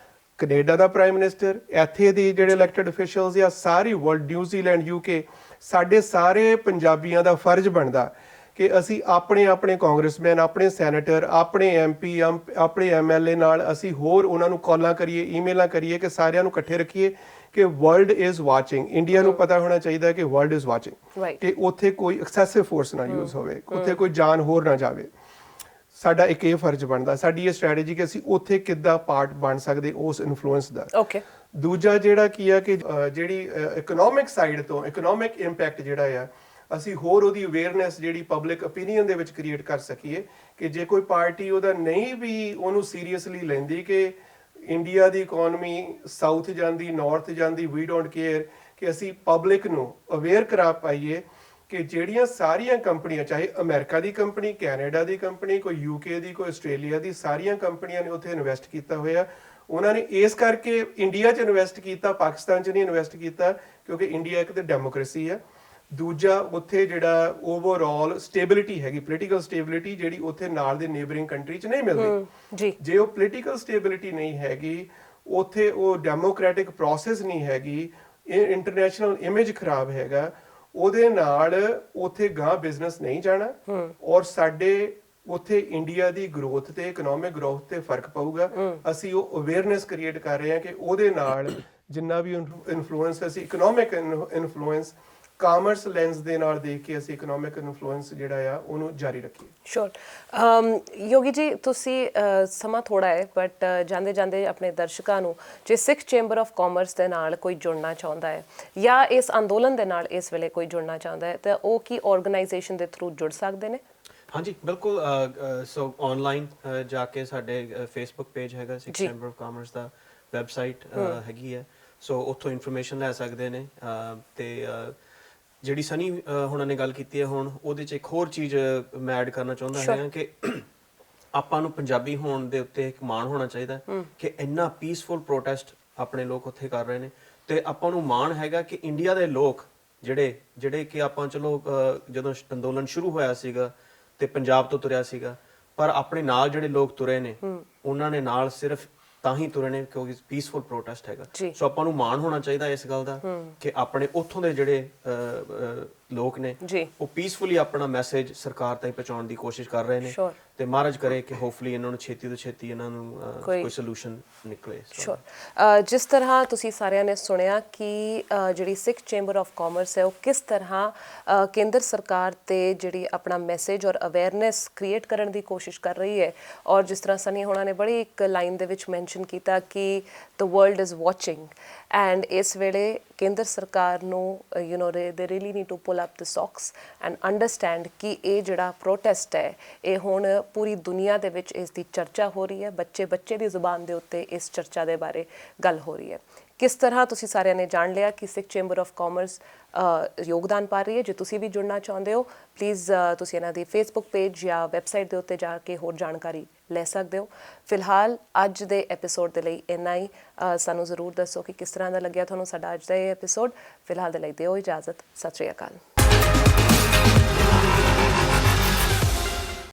ਕੈਨੇਡਾ ਦਾ ਪ੍ਰਾਈਮ ਮਿਨਿਸਟਰ, ਇੱਥੇ ਦੀ ਜਿਹੜੇ ਇਲੈਕਟਡ ਅਫੀਸ਼ੀਅਲਸ ਆ ਸਾਰੀ ਵਰਲਡ, ਨਿਊਜ਼ੀਲੈਂਡ, UK, ਸਾਡੇ ਸਾਰੇ ਪੰਜਾਬੀਆਂ ਦਾ ਫਰਜ਼ ਬਣਦਾ ਕਿ ਅਸੀਂ ਆਪਣੇ ਕਾਂਗਰਸਮੈਨ, ਆਪਣੇ ਸੈਨੇਟਰ, ਆਪਣੇ MP, ਆਪਣੇ MLA ਨਾਲ ਅਸੀਂ ਹੋਰ ਉਹਨਾਂ ਨੂੰ ਕਾਲਾਂ ਕਰੀਏ, ਈਮੇਲਾਂ ਕਰੀਏ ਕਿ ਸਾਰਿਆਂ ਨੂੰ ਇਕੱਠੇ ਰੱਖੀਏ ਕਿ ਵਰਲਡ ਇਜ਼ ਵਾਚਿੰਗ। ਇੰਡੀਆ ਨੂੰ ਪਤਾ ਹੋਣਾ ਚਾਹੀਦਾ ਕਿ ਵਰਲਡ ਇਜ਼ ਵਾਚਿੰਗ, ਕਿ ਉੱਥੇ ਕੋਈ ਐਕਸੈਸਿਵ ਫੋਰਸ ਨਾ ਯੂਜ਼ ਹੋਵੇ, ਉੱਥੇ ਕੋਈ ਜਾਨ ਹੋਰ ਨਾ ਜਾਵੇ। ਸਾਡਾ ਇੱਕ ਇਹ ਫਰਜ਼ ਬਣਦਾ, ਸਾਡੀ ਇਹ ਸਟ੍ਰੈਟਜੀ ਕਿ ਅਸੀਂ ਉੱਥੇ ਕਿੱਦਾਂ ਪਾਰਟ ਬਣ ਸਕਦੇ ਉਸ ਇਨਫਲੂਐਂਸ ਦਾ। ਦੂਜਾ ਜਿਹੜਾ ਕੀ ਆ ਕਿ ਜਿਹੜੀ ਇਕਨੋਮਿਕ ਸਾਈਡ ਤੋਂ ਇਕਨੋਮਿਕ ਇੰਪੈਕਟ ਜਿਹੜਾ ਆ ਅਸੀਂ ਹੋਰ ਉਹਦੀ ਅਵੇਅਰਨੈਸ ਜਿਹੜੀ ਪਬਲਿਕ ਓਪੀਨੀਅਨ ਦੇ ਵਿੱਚ ਕ੍ਰੀਏਟ ਕਰ ਸਕੀਏ ਕਿ ਜੇ ਕੋਈ ਪਾਰਟੀ ਉਹਦਾ ਨਹੀਂ ਵੀ ਉਹਨੂੰ ਸੀਰੀਅਸਲੀ ਲੈਂਦੀ ਕਿ ਇੰਡੀਆ ਦੀ ਇਕਨੋਮੀ ਸਾਊਥ ਜਾਂਦੀ, ਨਾਰਥ ਜਾਂਦੀ, ਵੀ ਡੋਂਟ ਕੇਅਰ, ਕਿ ਅਸੀਂ ਪਬਲਿਕ ਨੂੰ ਅਵੇਅਰ ਕਰਾ ਪਾਈਏ ਕਿ ਜਿਹੜੀਆਂ ਸਾਰੀਆਂ ਕੰਪਨੀਆਂ, ਚਾਹੇ ਅਮਰੀਕਾ ਦੀ ਕੰਪਨੀ, ਕੈਨੇਡਾ ਦੀ ਕੰਪਨੀ, ਕੋਈ UK ਦੀ, ਕੋਈ ਆਸਟ੍ਰੇਲੀਆ ਦੀ, ਸਾਰੀਆਂ ਕੰਪਨੀਆਂ ਨੇ ਉੱਥੇ ਇਨਵੈਸਟ ਕੀਤਾ ਹੋਇਆ। ਉਹਨਾਂ ਨੇ ਇਸ ਕਰਕੇ ਇੰਡੀਆ 'ਚ ਇਨਵੈਸਟ ਕੀਤਾ, ਪਾਕਿਸਤਾਨ 'ਚ ਨਹੀਂ ਇਨਵੈਸਟ ਕੀਤਾ ਕਿਉਂਕਿ ਇੰਡੀਆ ਇੱਕ ਤਾਂ ਡੈਮੋਕ੍ਰੇਸੀ ਆ, ਦੂਜਾ ਉੱਥੇ ਜਿਹੜਾ ਓਵਰਆਲ ਸਟੇਬਿਲਿਟੀ ਹੈਗੀ, ਪੋਲੀਟੀਕਲ ਸਟੇਬਿਲਿਟੀ, ਜਿਹੜੀ ਉੱਥੇ ਨਾਲ ਦੇ ਨੇਬਰਿੰਗ ਕੰਟਰੀ 'ਚ ਨਹੀਂ ਮਿਲਦੀ। ਜੇ ਉਹ ਪੋਲੀਟੀਕਲ ਸਟੇਬਿਲਿਟੀ ਨਹੀਂ ਹੈਗੀ, ਉੱਥੇ ਉਹ ਡੈਮੋਕ੍ਰੈਟਿਕ ਪ੍ਰੋਸੈਸ ਨਹੀਂ ਹੈਗੀ, ਇਹ ਇੰਟਰਨੈਸ਼ਨਲ ਇਮੇਜ ਖਰਾਬ ਹੈਗਾ, ਉਹਦੇ ਨਾਲ ਉੱਥੇ ਗਾਂ ਬਿਜ਼ਨਸ ਨਹੀਂ ਜਾਣਾ ਔਰ ਸਾਡੇ ਉੱਥੇ ਇੰਡੀਆ ਦੀ ਗਰੋਥ ਤੇ ਇਕਨੋਮਿਕ ਗਰੋਥ ਤੇ ਫਰਕ ਪਊਗਾ। ਅਸੀਂ ਉਹ ਅਵੇਅਰਨੈਸ ਕ੍ਰੀਏਟ ਕਰ ਰਹੇ ਹਾਂ ਕਿ ਉਹਦੇ ਨਾਲ ਜਿੰਨਾ ਵੀ ਇਨਫਲੂਐਂਸ ਅਸੀਂ ਇਕਨੋਮਿਕ ਇਨਫਲੂਐਂਸ ਕਾਮਰਸ ਲੈਂਸ ਦੇ ਨਾਲ ਦੇਖ ਕੇ ਅਸੀਂ ਇਕਨੋਮਿਕ ਇਨਫਲੂਐਂਸ ਜਿਹੜਾ ਆ ਉਹਨੂੰ ਜਾਰੀ ਰੱਖੀਏ। ਸ਼ੋਰ ਯੋਗੀ ਜੀ, ਤੁਸੀਂ ਸਮਾਂ ਥੋੜਾ ਹੈ ਬਟ ਜਾਂਦੇ ਜਾਂਦੇ ਆਪਣੇ ਦਰਸ਼ਕਾਂ ਨੂੰ ਜੇ ਸਿੱਖ ਚੈਂਬਰ ਆਫ ਕਾਮਰਸ ਦੇ ਨਾਲ ਕੋਈ ਜੁੜਨਾ ਚਾਹੁੰਦਾ ਹੈ ਜਾਂ ਇਸ ਅੰਦੋਲਨ ਦੇ ਨਾਲ ਇਸ ਵੇਲੇ ਕੋਈ ਜੁੜਨਾ ਚਾਹੁੰਦਾ ਹੈ ਤਾਂ ਉਹ ਕੀ ਆਰਗੇਨਾਈਜੇਸ਼ਨ ਦੇ ਥਰੂ ਜੁੜ ਸਕਦੇ ਨੇ? ਹਾਂਜੀ ਬਿਲਕੁਲ। ਸੋ ਆਨਲਾਈਨ ਜਾ ਕੇ ਸਾਡੇ ਫੇਸਬੁੱਕ ਪੇਜ ਹੈਗਾ ਸਿੱਖ ਚੈਂਬਰ ਆਫ ਕਾਮਰਸ ਦਾ, ਵੈਬਸਾਈਟ ਹੈਗੀ ਹੈ, ਸੋ ਉੱਥੋਂ ਇਨਫੋਰਮੇਸ਼ਨ ਲੈ ਸਕਦੇ ਨੇ। ਤੇ ਜਿਹੜੀ ਸਨੀ ਹੁਣਾਂ ਨੇ ਗੱਲ ਕੀਤੀ ਹੈ ਹੁਣ ਉਹਦੇ 'ਚ ਇੱਕ ਹੋਰ ਚੀਜ਼ ਮੈਂ ਐਡ ਕਰਨਾ ਚਾਹੁੰਦਾ ਹੈਗਾ ਕਿ ਆਪਾਂ ਨੂੰ ਪੰਜਾਬੀ ਹੋਣ ਦੇ ਉੱਤੇ ਇੱਕ ਮਾਣ ਹੋਣਾ ਚਾਹੀਦਾ ਕਿ ਇੰਨਾ ਪੀਸਫੁਲ ਪ੍ਰੋਟੈਸਟ ਆਪਣੇ ਲੋਕ ਉੱਥੇ ਕਰ ਰਹੇ ਨੇ, ਤੇ ਆਪਾਂ ਨੂੰ ਮਾਣ ਹੈਗਾ ਕਿ ਇੰਡੀਆ ਦੇ ਲੋਕ ਜਿਹੜੇ ਕਿ ਆਪਾਂ ਚਲੋ ਜਦੋਂ ਅੰਦੋਲਨ ਸ਼ੁਰੂ ਹੋਇਆ ਸੀਗਾ ਤੇ ਪੰਜਾਬ ਤੋਂ ਤੁਰਿਆ ਸੀਗਾ, ਪਰ ਆਪਣੇ ਨਾਲ ਜਿਹੜੇ ਲੋਕ ਤੁਰੇ ਨੇ ਉਹਨਾਂ ਨੇ ਨਾਲ ਸਿਰਫ ਤਾਂ ਹੀ ਤੁਰੇ ਨੇ ਕਿਉਂਕਿ ਪੀਸਫੁਲ ਪ੍ਰੋਟੈਸਟ ਹੈਗਾ। ਸੋ ਆਪਾਂ ਨੂੰ ਮਾਣ ਹੋਣਾ ਚਾਹੀਦਾ ਇਸ ਗੱਲ ਦਾ ਕਿ ਆਪਣੇ ਉੱਥੋਂ ਦੇ ਜਿਹੜੇ ਲੋਕ ਨੇ ਉਹ ਪੀਸਫੁਲੀ ਆਪਣਾ ਮੈਸੇਜ ਸਰਕਾਰ ਤਾਈਂ ਪਹੁੰਚਾਉਣ ਦੀ ਕੋਸ਼ਿਸ਼ ਕਰ ਰਹੇ ਨੇ, ਤੇ ਮਹਾਰਾਜ ਕਰੇ ਕਿ ਹੋਪਫੁਲੀ ਇਹਨਾਂ ਨੂੰ ਛੇਤੀ ਤੋਂ ਛੇਤੀ ਇਹਨਾਂ ਨੂੰ ਕੋਈ ਸੋਲੂਸ਼ਨ ਨਿਕਲੇ। ਜਿਸ ਤਰ੍ਹਾਂ ਤੁਸੀਂ ਸਾਰਿਆਂ ਨੇ ਸੁਣਿਆ ਕਿ ਜਿਹੜੀ ਸਿੱਖ ਚੈਂਬਰ ਆਫ ਕਾਮਰਸ ਹੈ ਉਹ ਕਿਸ ਤਰ੍ਹਾਂ ਕੇਂਦਰ ਸਰਕਾਰ ਤੇ ਜਿਹੜੀ ਆਪਣਾ ਮੈਸੇਜ ਔਰ ਅਵੇਅਰਨੈਸ ਕ੍ਰੀਏਟ ਕਰਨ ਦੀ ਕੋਸ਼ਿਸ਼ ਕਰ ਰਹੀ ਹੈ, ਔਰ ਜਿਸ ਤਰ੍ਹਾਂ ਸਨੀ ਹੋਣਾ ਨੇ ਬੜੀ ਇੱਕ ਲਾਈਨ ਦੇ ਵਿੱਚ ਮੈਂਸ਼ਨ ਕੀਤਾ ਕਿ the world is watching, and ਇਸ ਵੇਲੇ ਕੇਂਦਰ ਸਰਕਾਰ ਨੂੰ they really need to pull up the socks and understand ਕਿ ਇਹ ਜਿਹੜਾ ਪ੍ਰੋਟੈਸਟ ਹੈ ਇਹ ਹੁਣ ਪੂਰੀ ਦੁਨੀਆ ਦੇ ਵਿੱਚ ਇਸ ਦੀ ਚਰਚਾ ਹੋ ਰਹੀ ਹੈ, ਬੱਚੇ ਦੀ ਜ਼ੁਬਾਨ ਦੇ ਉੱਤੇ ਇਸ ਚਰਚਾ ਦੇ ਬਾਰੇ ਗੱਲ ਹੋ ਰਹੀ ਹੈ। ਕਿਸ ਤਰ੍ਹਾਂ ਤੁਸੀਂ ਸਾਰਿਆਂ ਨੇ ਜਾਣ ਲਿਆ ਕਿ ਸਿੱਖ ਚੈਂਬਰ ਆਫ ਕਾਮਰਸ ਯੋਗਦਾਨ ਪਾ ਰਹੀ ਹੈ। ਜੇ ਤੁਸੀਂ ਵੀ ਜੁੜਨਾ ਚਾਹੁੰਦੇ ਹੋ ਪਲੀਜ਼ ਤੁਸੀਂ ਇਹਨਾਂ ਦੀ ਫੇਸਬੁੱਕ ਪੇਜ ਜਾਂ ਵੈਬਸਾਈਟ ਦੇ ਉੱਤੇ ਜਾ ਕੇ ਹੋਰ ਜਾਣਕਾਰੀ ਲੈ ਸਕਦੇ ਹੋ। ਫਿਲਹਾਲ ਅੱਜ ਦੇ ਐਪੀਸੋਡ ਦੇ ਲਈ ਇੰਨਾ ਹੀ। ਸਾਨੂੰ ਜ਼ਰੂਰ ਦੱਸੋ ਕਿ ਕਿਸ ਤਰ੍ਹਾਂ ਦਾ ਲੱਗਿਆ ਤੁਹਾਨੂੰ ਸਾਡਾ ਅੱਜ ਦਾ ਇਹ ਐਪੀਸੋਡ। ਫਿਲਹਾਲ ਦੇ ਲਈ ਦਿਓ ਇਜਾਜ਼ਤ। ਸਤਿ ਸ਼੍ਰੀ ਅਕਾਲ।